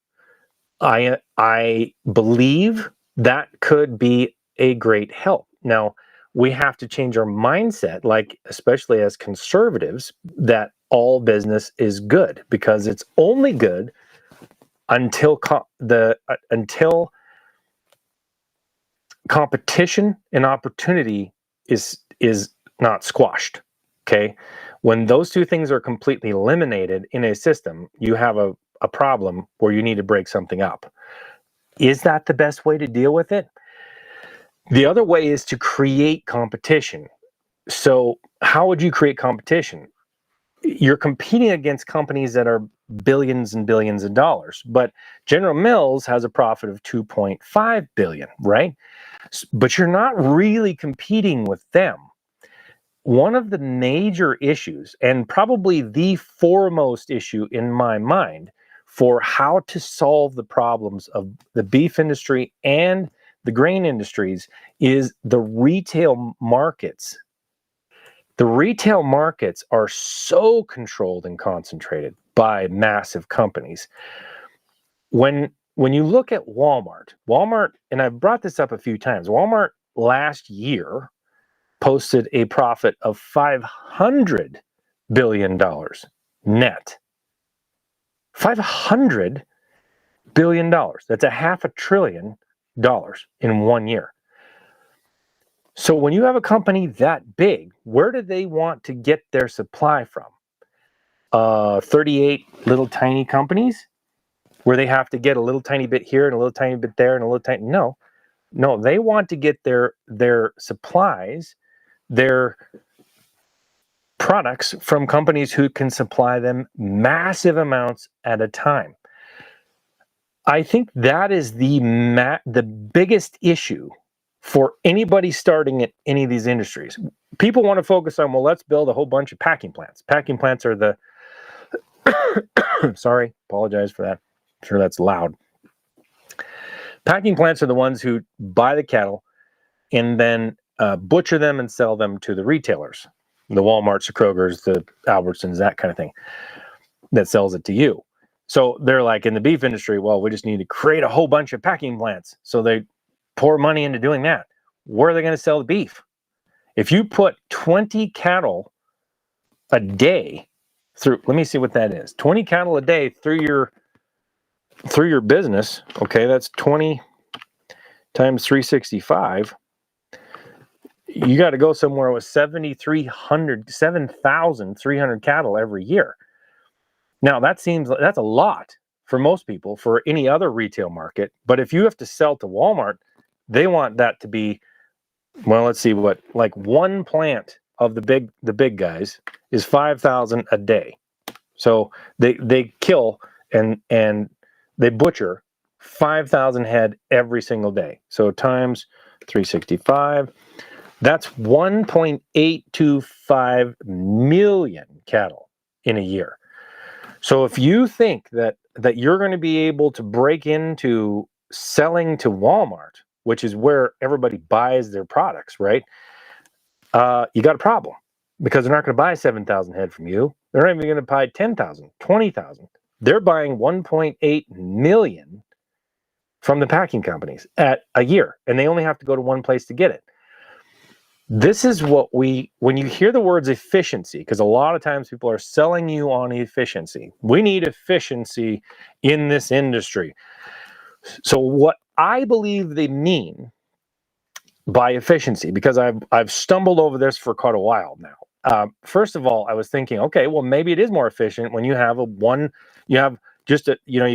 I believe that could be a great help. Now, we have to change our mindset, like, especially as conservatives, that all business is good, because it's only good until until competition and opportunity is not squashed. Okay, when those 2 things are completely eliminated in a system, you have a problem where you need to break something up. Is that the best way to deal with it? The other way is to create competition. So how would you create competition? You're competing against companies that are billions and billions of dollars, but General Mills has a profit of 2.5 billion, right? But you're not really competing with them. One of the major issues, and probably the foremost issue in my mind, for how to solve the problems of the beef industry and the grain industries, is the retail markets. The retail markets are so controlled and concentrated by massive companies. When you look at Walmart, and I've brought this up a few times, Walmart last year posted a profit of $500 billion net. $500 billion. That's a $500 billion in 1 year. So when you have a company that big, where do they want to get their supply from? 38 little tiny companies where they have to get a little tiny bit here and a little tiny bit there and a little tiny... No, they want to get their supplies, their products, from companies who can supply them massive amounts at a time. I think that is the biggest issue for anybody starting at any of these industries. People want to focus on, well, let's build a whole bunch of packing plants. Packing plants are the sorry, apologize for that. I'm sure that's loud. Packing plants are the ones who buy the cattle and then butcher them and sell them to the retailers, the Walmarts, the Krogers, the Albertsons, that kind of thing, that sells it to you. So they're like, in the beef industry, well, we just need to create a whole bunch of packing plants. So they pour money into doing that. Where are they going to sell the beef? If you put 20 cattle a day through, let me see what that is. 20 cattle a day through your business. Okay, that's 20 times 365. You got to go somewhere with 7,300 cattle every year. Now that's a lot for most people for any other retail market. But if you have to sell to Walmart, they want that to be, well, let's see, what, like one plant of the big guys is 5,000 a day. So they kill and they butcher 5,000 head every single day. So times 365, that's 1.825 million cattle in a year. So if you think that you're going to be able to break into selling to Walmart, which is where everybody buys their products, right? You got a problem, because they're not going to buy 7,000 head from you. They're not even going to buy 10,000, 20,000. They're buying 1.8 million from the packing companies at a year, and they only have to go to one place to get it. This is what when you hear the words efficiency, because a lot of times people are selling you on efficiency. We need efficiency in this industry. So what I believe they mean by efficiency, because I've stumbled over this for quite a while now. First of all, I was thinking, okay, well, maybe it is more efficient when you have you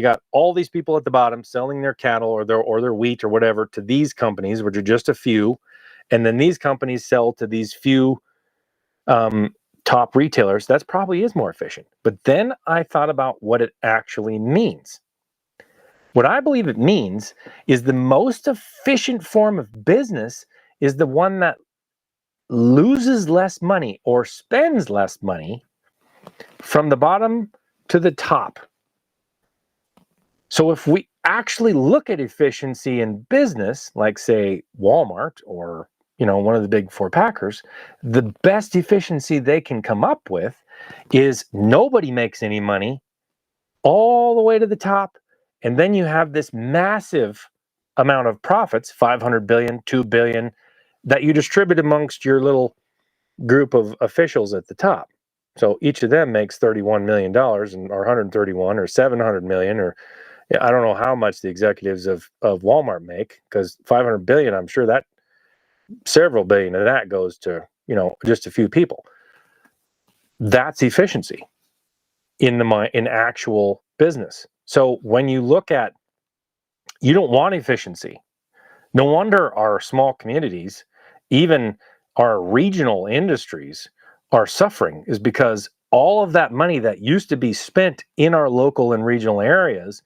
got all these people at the bottom selling their cattle or their wheat or whatever to these companies, which are just a few, and then these companies sell to these few top retailers. That probably is more efficient. But then I thought about what it actually means. What I believe it means is the most efficient form of business is the one that loses less money or spends less money from the bottom to the top. So if we actually look at efficiency in business, like say Walmart or one of the big four packers, the best efficiency they can come up with is nobody makes any money all the way to the top. And then you have this massive amount of profits, 500 billion, 2 billion, that you distribute amongst your little group of officials at the top. So each of them makes $31 million or 131 or 700 million, or I don't know how much the executives of Walmart make, because 500 billion, I'm sure that several billion of that goes to, just a few people. That's efficiency in actual business. So when you look at, you don't want efficiency. No wonder our small communities, even our regional industries, are suffering, is because all of that money that used to be spent in our local and regional areas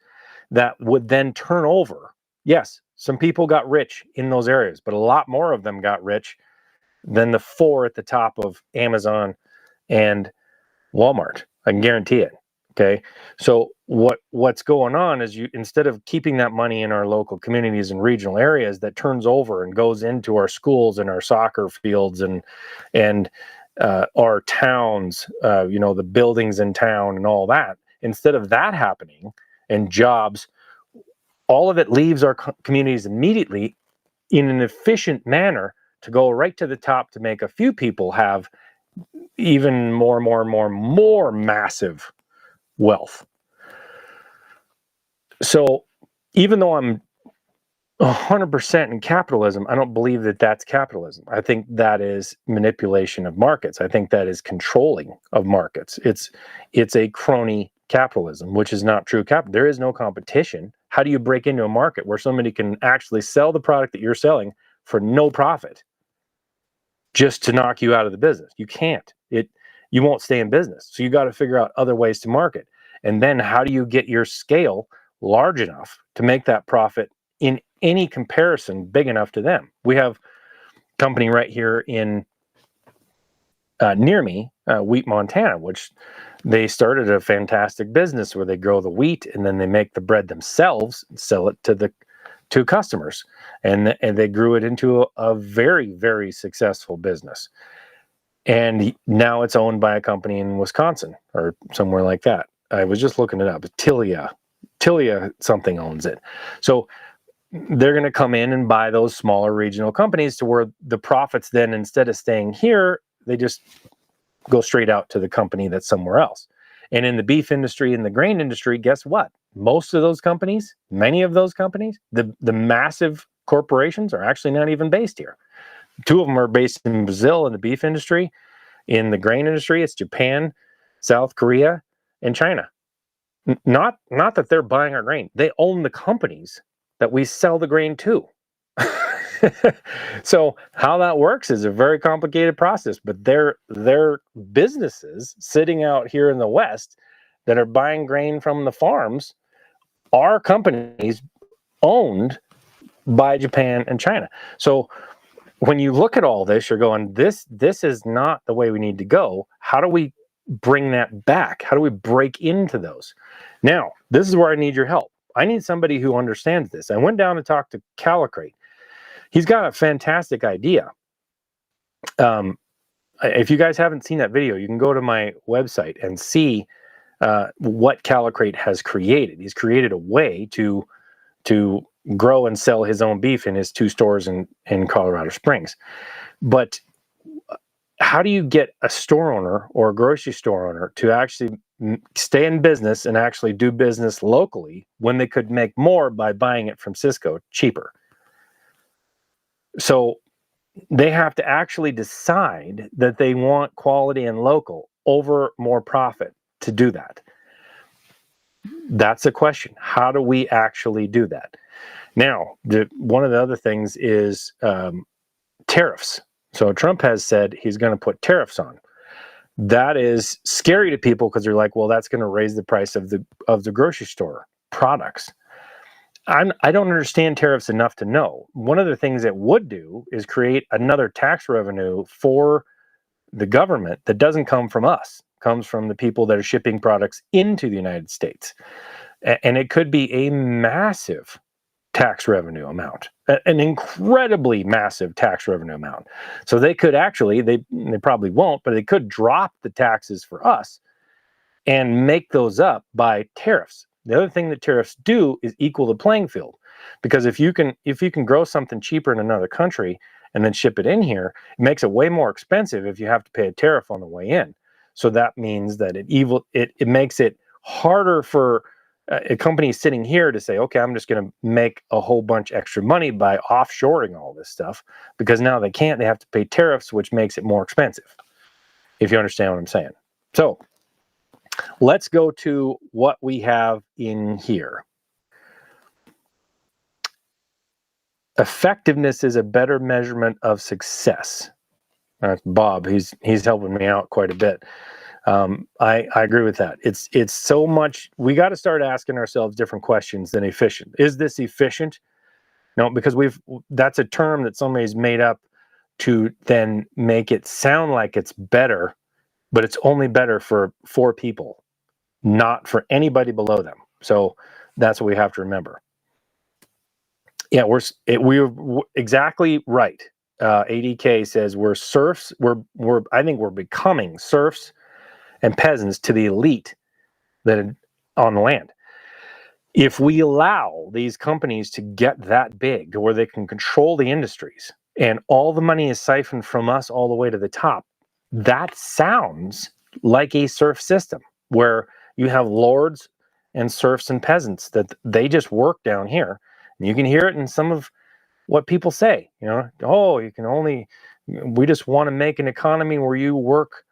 that would then turn over. Yes, some people got rich in those areas, but a lot more of them got rich than the four at the top of Amazon and Walmart. I can guarantee it. Okay. So what's going on is, instead of keeping that money in our local communities and regional areas, that turns over and goes into our schools and our soccer fields and our towns, the buildings in town and all that. Instead of that happening and jobs, all of it leaves our communities immediately in an efficient manner to go right to the top to make a few people have even more massive wealth. So even though I'm 100% in capitalism, I don't believe that that's capitalism. I think that is manipulation of markets. I think that is controlling of markets. It's a crony capitalism, which is not true capital. There is no competition. How do you break into a market where somebody can actually sell the product that you're selling for no profit just to knock you out of the business? You can't. You won't stay in business. So you got to figure out other ways to market. And then how do you get your scale large enough to make that profit in any comparison big enough to them? We have a company right here in near me, Wheat, Montana, which they started a fantastic business where they grow the wheat and then they make the bread themselves and sell it to customers. And they grew it into a very, very successful business. And now it's owned by a company in Wisconsin or somewhere like that. I was just looking it up. Tilia something owns it. So they're going to come in and buy those smaller regional companies to where the profits then, instead of staying here, they just go straight out to the company that's somewhere else. And in the beef industry and the grain industry, guess what? Most of those companies, many of those companies, the massive corporations are actually not even based here. Two of them are based in Brazil in the beef industry. In the grain industry, it's Japan, South Korea, and China. Not that they're buying our grain. They own the companies that we sell the grain to. So how that works is a very complicated process, but they're businesses sitting out here in the West that are buying grain from the farms are companies owned by Japan and China. So when you look at all this, you're going, this is not the way we need to go. How do we bring that back? How do we break into those? Now, this is where I need your help. I need somebody who understands this. I went down to talk to Calicrate. He's got a fantastic idea. If you guys haven't seen that video, you can go to my website and see what Calicrate has created. He's created a way to grow and sell his own beef in his 2 stores in Colorado Springs. But how do you get a store owner or a grocery store owner to actually stay in business and actually do business locally when they could make more by buying it from Cisco cheaper? So they have to actually decide that they want quality and local over more profit to do that. That's a question. How do we actually do that? Now, one of the other things is tariffs. So Trump has said he's going to put tariffs on. That is scary to people because they're like, well, that's going to raise the price of the grocery store products. I don't understand tariffs enough to know. One of the things it would do is create another tax revenue for the government that doesn't come from us, comes from the people that are shipping products into the United States. And it could be a massive tax revenue amount, an incredibly massive tax revenue amount. So they could actually, they probably won't, but they could drop the taxes for us and make those up by tariffs. The other thing that tariffs do is equal the playing field, because if you can grow something cheaper in another country and then ship it in here, it makes it way more expensive if you have to pay a tariff on the way in. So that means that it makes it harder for a company sitting here to say, okay, I'm just going to make a whole bunch extra money by offshoring all this stuff, because now they can't. They have to pay tariffs, which makes it more expensive, if you understand what I'm saying. So let's go to what we have in here. Effectiveness is a better measurement of success. That's Bob. He's helping me out quite a bit. I agree with that. It's so much. We got to start asking ourselves different questions than efficient. Is this efficient? No, because that's a term that somebody's made up to then make it sound like it's better, but it's only better for 4 people, not for anybody below them. So that's what we have to remember. Yeah, we're exactly right. ADK says we're serfs. I think we're becoming serfs and peasants to the elite that are on the land. If we allow these companies to get that big to where they can control the industries and all the money is siphoned from us all the way to the top, that sounds like a serf system where you have lords and serfs and peasants that they just work down here. And you can hear it in some of what people say, oh, we just want to make an economy where you work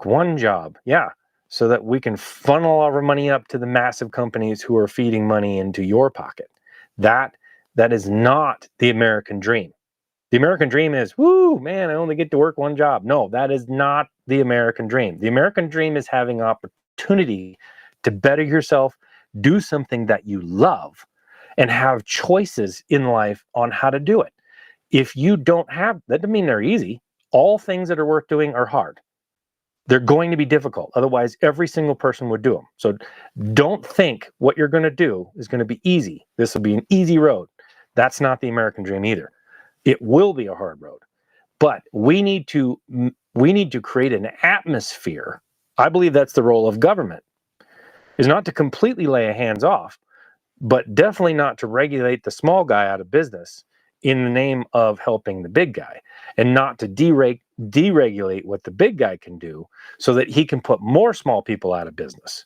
one job. Yeah. So that we can funnel our money up to the massive companies who are feeding money into your pocket. That is not the American dream. The American dream is, woo, man, I only get to work one job. No, that is not the American dream. The American dream is having opportunity to better yourself, do something that you love, and have choices in life on how to do it. If you don't have, that doesn't mean they're easy. All things that are worth doing are hard. They're going to be difficult. Otherwise, every single person would do them. So don't think what you're going to do is going to be easy. This will be an easy road. That's not the American dream either. It will be a hard road. But we need to create an atmosphere. I believe that's the role of government, is not to completely lay hands off, but definitely not to regulate the small guy out of business in the name of helping the big guy, and not to deregulate what the big guy can do so that he can put more small people out of business.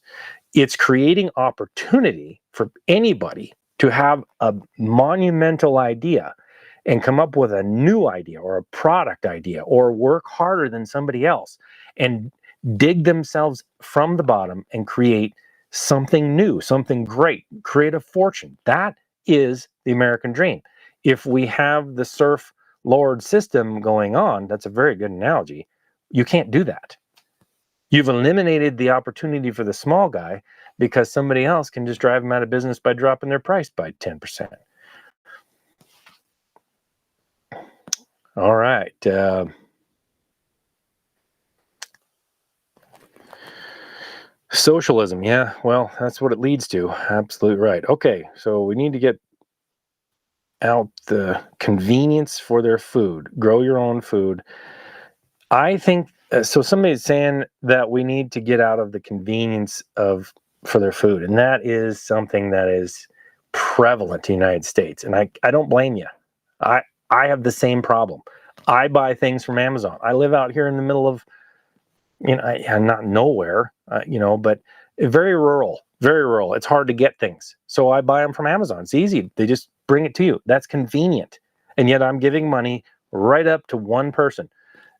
It's creating opportunity for anybody to have a monumental idea and come up with a new idea or a product idea or work harder than somebody else and dig themselves from the bottom and create something new, something great, create a fortune. That is the American dream. If we have the serf lord system going on, that's a very good analogy, you can't do that. You've eliminated the opportunity for the small guy because somebody else can just drive them out of business by dropping their price by 10%. All right. Socialism. Yeah, well, that's what it leads to. Absolutely right. Okay, so we need to get out the convenience for their food. Grow your own food. I think so. Somebody's saying that we need to get out of the convenience for their food, and that is something that is prevalent in the United States. And I don't blame you. I I have the same problem. I buy things from Amazon. I live out here in the middle of, I'm not nowhere, but very rural, very rural. It's hard to get things, so I buy them from Amazon. It's easy. They just bring it to you. That's convenient, and yet I'm giving money right up to one person.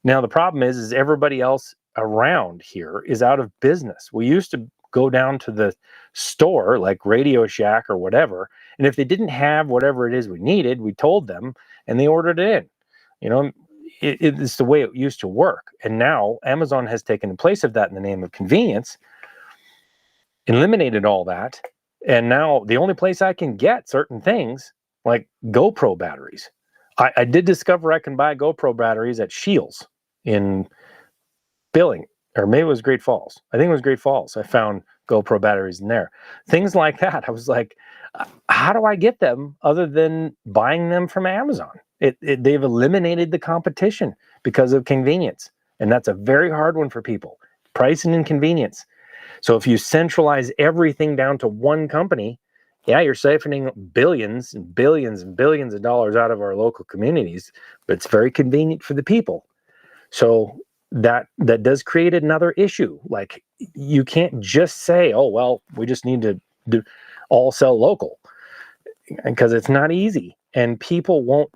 Now the problem is everybody else around here is out of business. We used to go down to the store like Radio Shack or whatever, and if they didn't have whatever it is we needed, we told them and they ordered it in. You know, it's the way it used to work. And now Amazon has taken the place of that in the name of convenience, eliminated all that, and now the only place I can get certain things like GoPro batteries. I did discover I can buy GoPro batteries at Shields in Billing, or maybe it was Great Falls. I think it was Great Falls. I found GoPro batteries in there. Things like that. I was like, how do I get them other than buying them from Amazon? They've eliminated the competition because of convenience. And that's a very hard one for people. Pricing and convenience. So if you centralize everything down to one company, yeah, you're siphoning billions and billions and billions of dollars out of our local communities, but it's very convenient for the people. So that does create another issue. Like, you can't just say, oh, well, we just need to all sell local, because it's not easy. And people won't,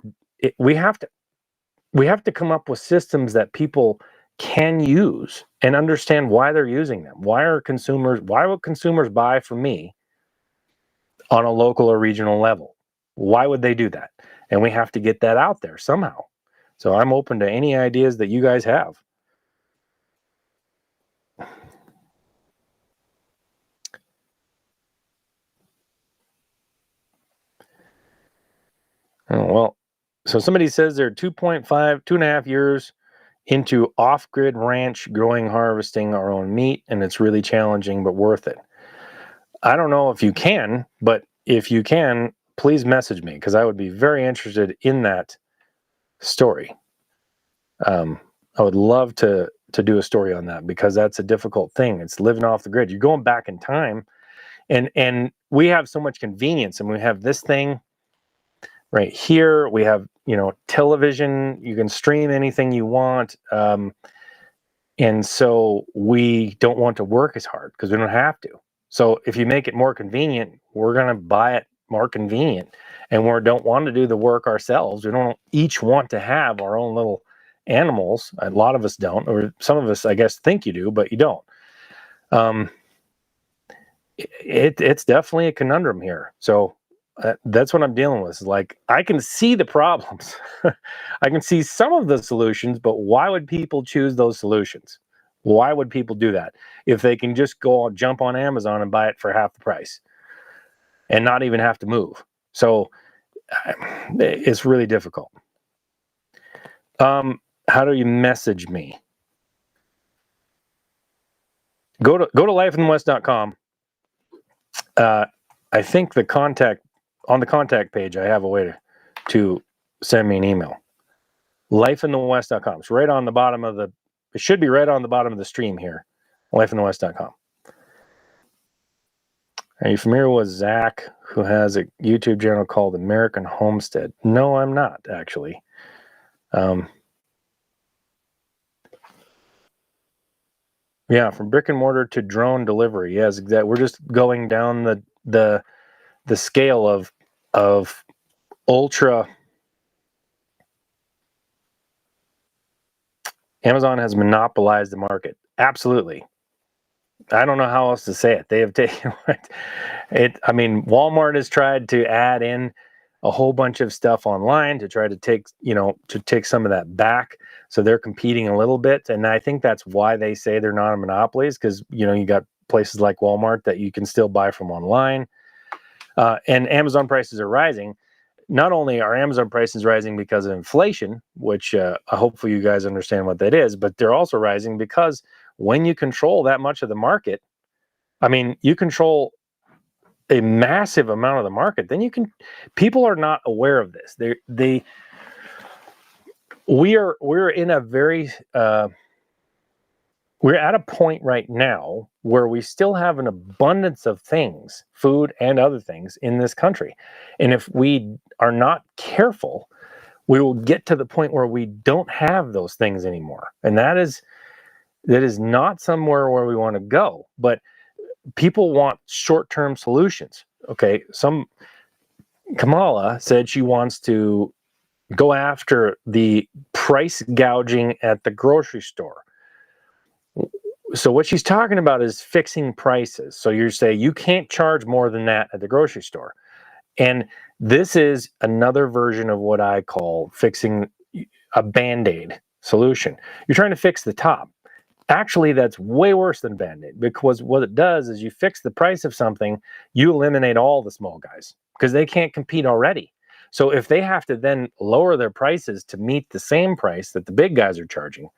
we have to come up with systems that people can use and understand why they're using them. Why would consumers buy from me on a local or regional level? Why would they do that? And we have to get that out there somehow. So I'm open to any ideas that you guys have. Oh, well, so somebody says they're 2.5 years into off-grid ranch growing, harvesting our own meat, and it's really challenging but worth it. I don't know if you can, but if you can, please message me, because I would be very interested in that story. I would love to do a story on that, because that's a difficult thing. It's living off the grid. You're going back in time, and we have so much convenience, and we have this thing right here. We have, television. You can stream anything you want. And so we don't want to work as hard because we don't have to. So if you make it more convenient, we're going to buy it more convenient, and we don't want to do the work ourselves. We don't each want to have our own little animals. A lot of us don't, or some of us, I guess, think you do, but you don't. It's definitely a conundrum here. So that's what I'm dealing with. Like, I can see the problems. I can see some of the solutions, but why would people choose those solutions? Why would people do that if they can just jump on Amazon and buy it for half the price and not even have to move? So it's really difficult. How do you message me? Go to lifeinthewest.com. I think on the contact page, I have a way to send me an email. Lifeinthewest.com. It's right on the bottom it should be right on the bottom of the stream here. Lifeinthewest.com. Are you familiar with Zach, who has a YouTube channel called American Homestead? No, I'm not, actually. Yeah, from brick and mortar to drone delivery. Yes, exactly. We're just going down the scale of ultra Amazon has monopolized the market. Absolutely. I don't know how else to say it. They have taken it. I mean, Walmart has tried to add in a whole bunch of stuff online to try to take some of that back. So they're competing a little bit, and I think that's why they say they're not a monopoly, because you got places like Walmart that you can still buy from online, and Amazon prices are rising. Not only are Amazon prices rising because of inflation, which hopefully you guys understand what that is, but they're also rising because when you control that much of the market, I mean, you control a massive amount of the market, then people are not aware of this. We're in a very, we're at a point right now where we still have an abundance of things, food and other things, in this country. And if we are not careful, we will get to the point where we don't have those things anymore. And that is not somewhere where we want to go. But people want short-term solutions. Okay, Kamala said she wants to go after the price gouging at the grocery store. So what she's talking about is fixing prices. So you say you can't charge more than that at the grocery store. And this is another version of what I call fixing a Band-Aid solution. You're trying to fix the top. Actually, that's way worse than Band-Aid, because what it does is you fix the price of something, you eliminate all the small guys because they can't compete already. So if they have to then lower their prices to meet the same price that the big guys are charging,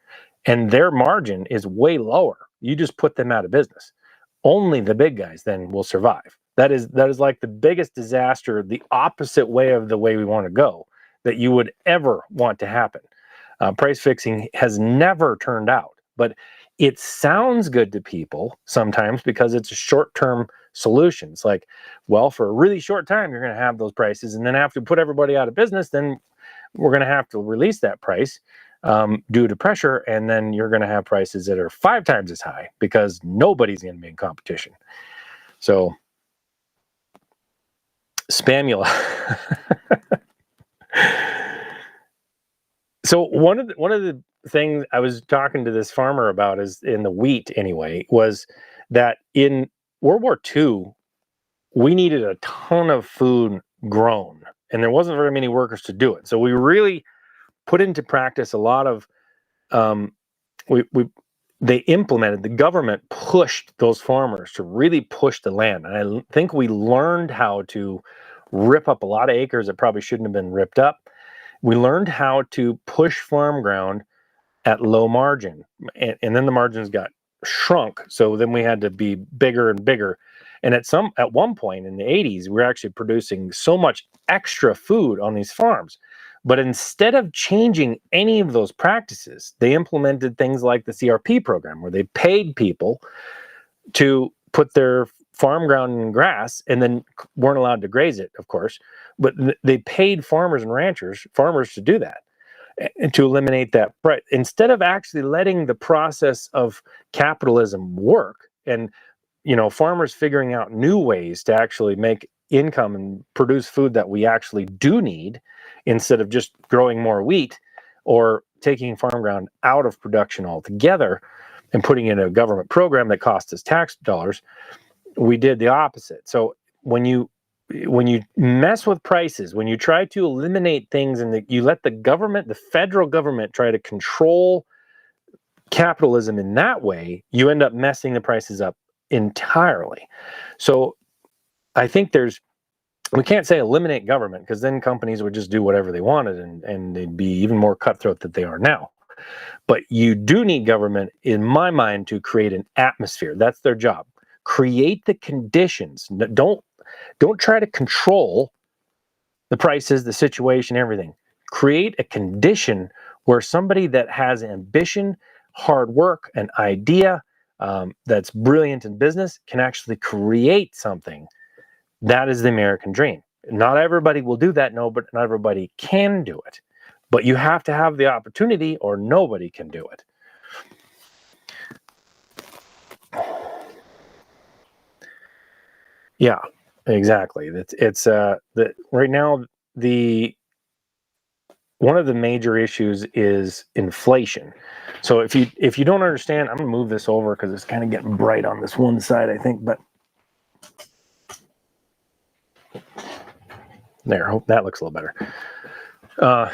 and their margin is way lower, you just put them out of business. Only the big guys then will survive. That is like the biggest disaster, the opposite way of the way we want to go, that you would ever want to happen. Price fixing has never turned out, but it sounds good to people sometimes because it's a short-term solution. It's like, well, for a really short time, you're going to have those prices, and then after we put everybody out of business, then we're going to have to release that price due to pressure, and then you're going to have prices that are 5 times as high because nobody's going to be in competition. So, Spamula. So one of the things I was talking to this farmer about, is in the wheat anyway, was that in World War II, we needed a ton of food grown, and there wasn't very many workers to do it. So we really put into practice a lot of the government pushed those farmers to really push the land, and I think we learned how to rip up a lot of acres that probably shouldn't have been ripped up. We learned how to push farm ground at low margin, and then the margins got shrunk, so then we had to be bigger and bigger. And at one point in the 80s, we were actually producing so much extra food on these farms. But instead of changing any of those practices, they implemented things like the CRP program, where they paid people to put their farm ground in grass, and then weren't allowed to graze it, of course. But they paid farmers to do that, and to eliminate that. Right. Instead of actually letting the process of capitalism work, and farmers figuring out new ways to actually make income and produce food that we actually do need, instead of just growing more wheat or taking farm ground out of production altogether and putting in a government program that costs us tax dollars, we did the opposite. So when you mess with prices, when you try to eliminate things, and you let the federal government try to control capitalism in that way, you end up messing the prices up entirely. So I think we can't say eliminate government, because then companies would just do whatever they wanted, and they'd be even more cutthroat than they are now. But you do need government, in my mind, to create an atmosphere. That's their job. Create the conditions. Don't try to control the prices, the situation, everything. Create a condition where somebody that has ambition, hard work, an idea that's brilliant in business can actually create something. That is the American dream. Not everybody will do that, no, but not everybody can do it. But you have to have the opportunity, or nobody can do it. Yeah, exactly. It's right now, one of the major issues is inflation. So if you don't understand, I'm gonna move this over because it's kind of getting bright on this one side, I think. But there, hope that looks a little better.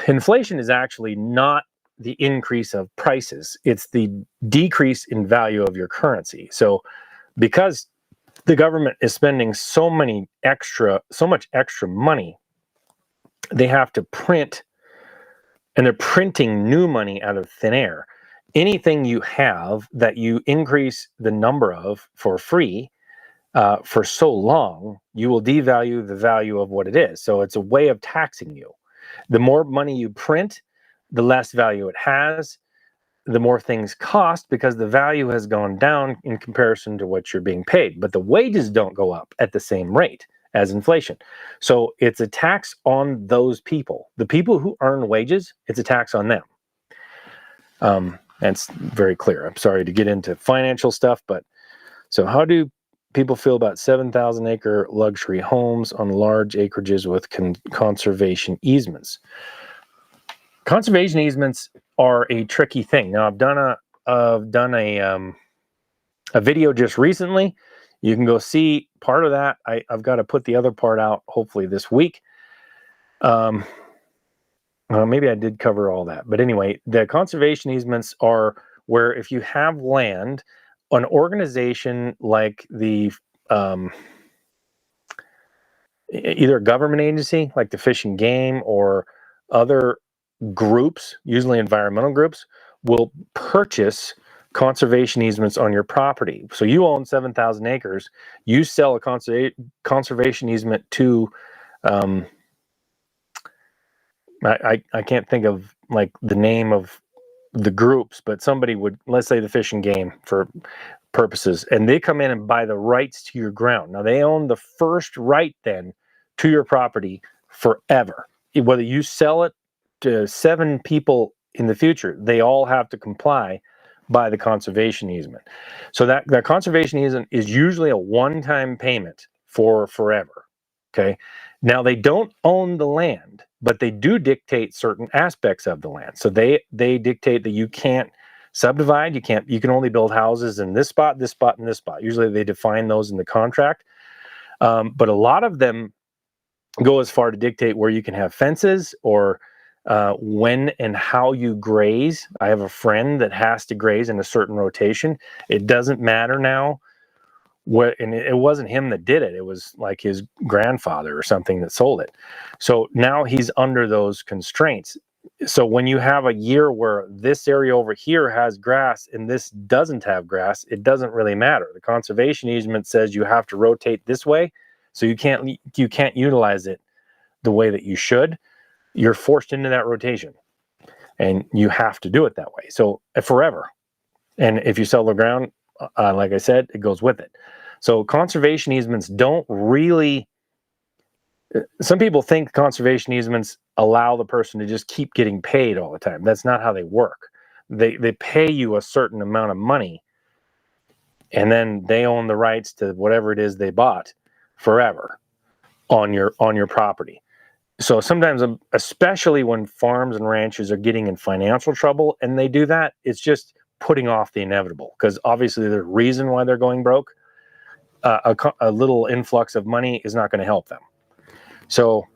Inflation is actually not the increase of prices; it's the decrease in value of your currency. So because the government is spending so much extra money, they have to print, and they're printing new money out of thin air. Anything you have that you increase the number of for free for so long, you will devalue the value of what it is. So it's a way of taxing you. The more money you print, the less value it has, the more things cost because the value has gone down in comparison to what you're being paid. But the wages don't go up at the same rate as inflation. So it's a tax on those people. The people who earn wages, it's a tax on them. That's very clear. I'm sorry to get into financial stuff, but so how do people feel about 7,000 acre luxury homes on large acreages with conservation easements? Conservation easements are a tricky thing. Now I've done a video just recently. You can go see part of that. I've got to put the other part out hopefully this week. Maybe I did cover all that, but anyway, the conservation easements are where if you have land, an organization like the either a government agency like the Fish and Game or other groups, usually environmental groups, will purchase conservation easements on your property. So you own 7,000 acres, you sell a conservation easement to I can't think of like the name of the groups, but somebody would, let's say the Fish and Game for purposes, and they come in and buy the rights to your ground. Now they own the first right then to your property forever. Whether you sell it to 7 people in the future, they all have to comply by the conservation easement. So that conservation easement is usually a one-time payment for forever. Okay. Now they don't own the land, but they do dictate certain aspects of the land. So they dictate that you can't subdivide, you can only build houses in this spot, this spot, and this spot. Usually they define those in the contract. But a lot of them go as far to dictate where you can have fences or when and how you graze. I have a friend that has to graze in a certain rotation. It doesn't matter now. And it wasn't him that did it. It was like his grandfather or something that sold it. So now he's under those constraints. So when you have a year where this area over here has grass and this doesn't have grass, it doesn't really matter. The conservation easement says you have to rotate this way, so you can't utilize it the way that you should. You're forced into that rotation, and you have to do it that way. So forever. And if you sell the ground, like I said, it goes with it. So conservation easements don't really. Some people think conservation easements allow the person to just keep getting paid all the time. That's not how they work. They pay you a certain amount of money, and then they own the rights to whatever it is they bought forever on your property. So sometimes, especially when farms and ranches are getting in financial trouble and they do that, it's just putting off the inevitable, because obviously there's a reason why they're going broke. A little influx of money is not going to help them. So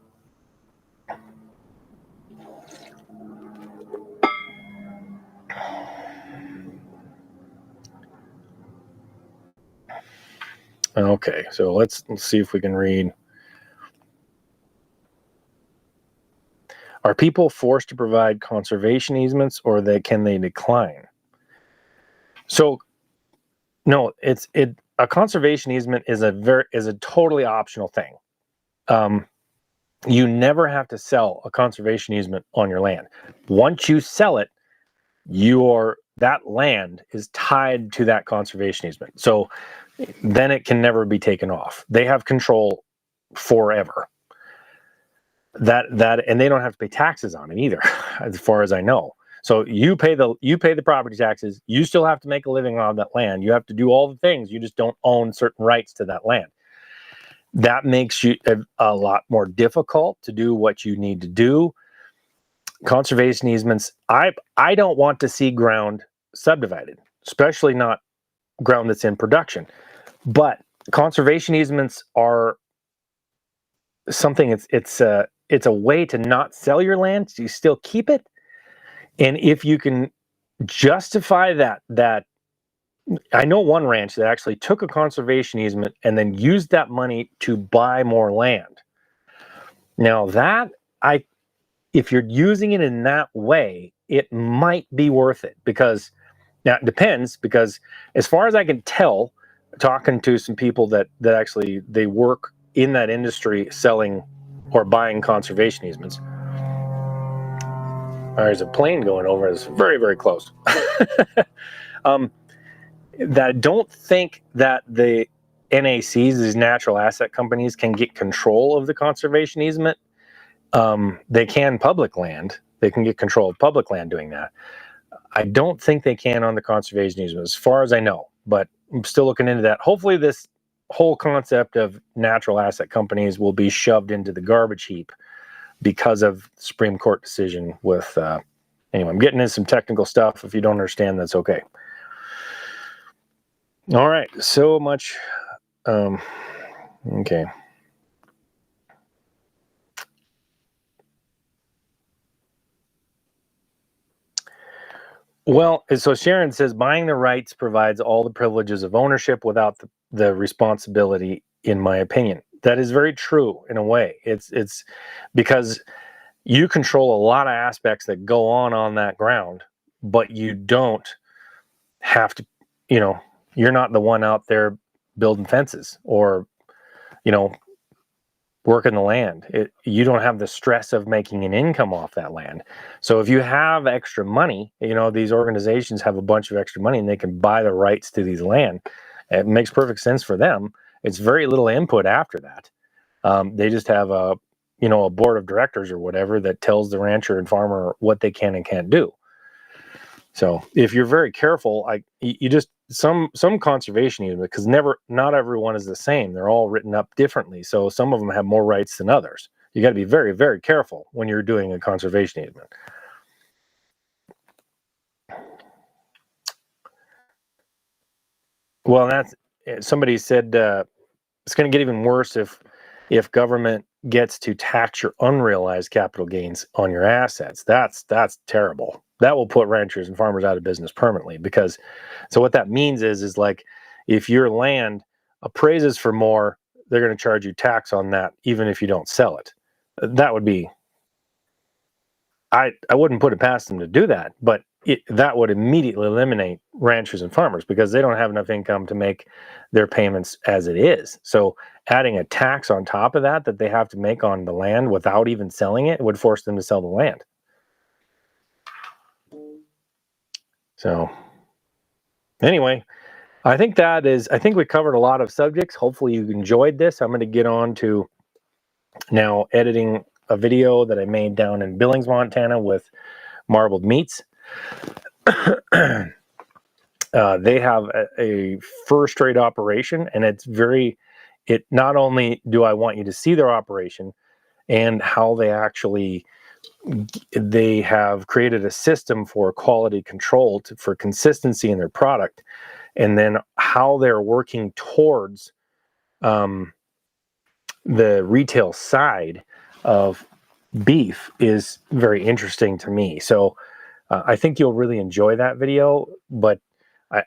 okay, so let's see if we can read. Are people forced to provide conservation easements, or can they decline? So no, a conservation easement is a totally optional thing. You never have to sell a conservation easement on your land. Once you sell it, that land is tied to that conservation easement. So then it can never be taken off. They have control forever. And they don't have to pay taxes on it either, as far as I know. So you pay the property taxes. You still have to make a living on that land. You have to do all the things. You just don't own certain rights to that land. That makes you a lot more difficult to do what you need to do. Conservation easements. I don't want to see ground subdivided, especially not ground that's in production. But conservation easements are something, it's a way to not sell your land, so you still keep it. And if you can justify that I know one ranch that actually took a conservation easement and then used that money to buy more land. Now that, if you're using it in that way, it might be worth it, because now it depends, because as far as I can tell, talking to some people that actually they work in that industry selling or buying conservation easements. There's a plane going over. It's very, very close. That I don't think that the NACs, these natural asset companies, can get control of the conservation easement. They can public land. They can get control of public land doing that. I don't think they can on the conservation easement, as far as I know, but I'm still looking into that. Hopefully this whole concept of natural asset companies will be shoved into the garbage heap because of the Supreme Court decision with, anyway, I'm getting into some technical stuff. If you don't understand, that's okay. All right, so much, okay. Well, so Sharon says, buying the rights provides all the privileges of ownership without the responsibility, in my opinion. That is very true in a way. It's because you control a lot of aspects that go on that ground, but you don't have to, you're not the one out there building fences or, working the land. You don't have the stress of making an income off that land. So if you have extra money, these organizations have a bunch of extra money and they can buy the rights to these land. It makes perfect sense for them. It's very little input after that. They just have a board of directors or whatever that tells the rancher and farmer what they can and can't do. So if you're very careful, you just some conservation easement, because not everyone is the same. They're all written up differently. So some of them have more rights than others. You got to be very, very careful when you're doing a conservation easement. Well, that's, somebody said it's going to get even worse if government gets to tax your unrealized capital gains on your assets. That's terrible. That will put ranchers and farmers out of business permanently, because so what that means is like, if your land appraises for more, they're going to charge you tax on that even if you don't sell it. That would be, I wouldn't put it past them to do that, but that would immediately eliminate ranchers and farmers, because they don't have enough income to make their payments as it is. So adding a tax on top of that they have to make on the land without even selling it would force them to sell the land. So anyway, I think we covered a lot of subjects. Hopefully you enjoyed this. I'm going to get on to now editing a video that I made down in Billings, Montana with Marbled Meats. They have a first-rate operation, and it not only do I want you to see their operation and how they have created a system for quality control for consistency in their product, and then how they're working towards the retail side of beef is very interesting to me. So I think you'll really enjoy that video, but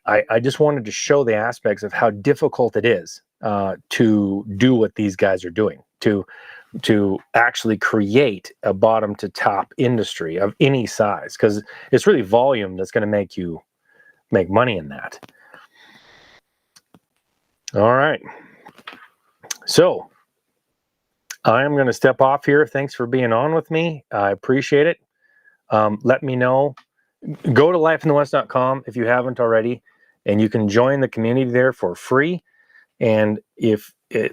I just wanted to show the aspects of how difficult it is to do what these guys are doing, to actually create a bottom to top industry of any size, because it's really volume that's going to make you make money in that. All right. So I am going to step off here. Thanks for being on with me. I appreciate it. Let me know. Go to lifeinthewest.com if you haven't already, and you can join the community there for free. And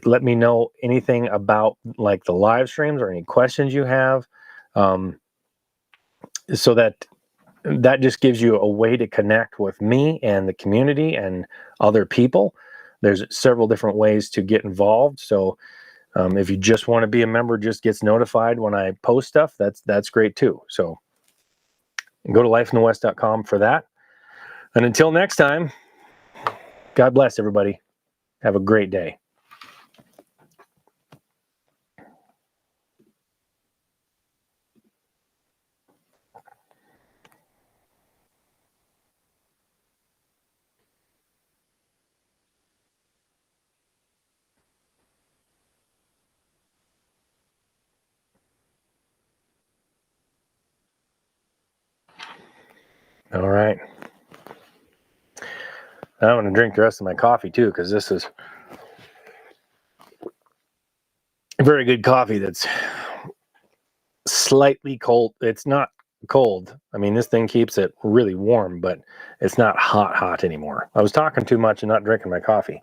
let me know anything about like the live streams or any questions you have, so that just gives you a way to connect with me and the community and other people. There's several different ways to get involved. So if you just want to be a member, just gets notified when I post stuff, that's great too. So go to lifeinthewest.com for that. And until next time, God bless everybody. Have a great day. All right. I'm going to drink the rest of my coffee too, because this is very good coffee that's slightly cold. It's not cold. I mean, this thing keeps it really warm, but it's not hot anymore. I was talking too much and not drinking my coffee.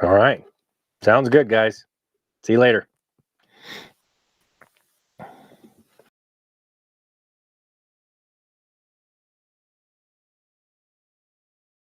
All right. Sounds good, guys. See you later.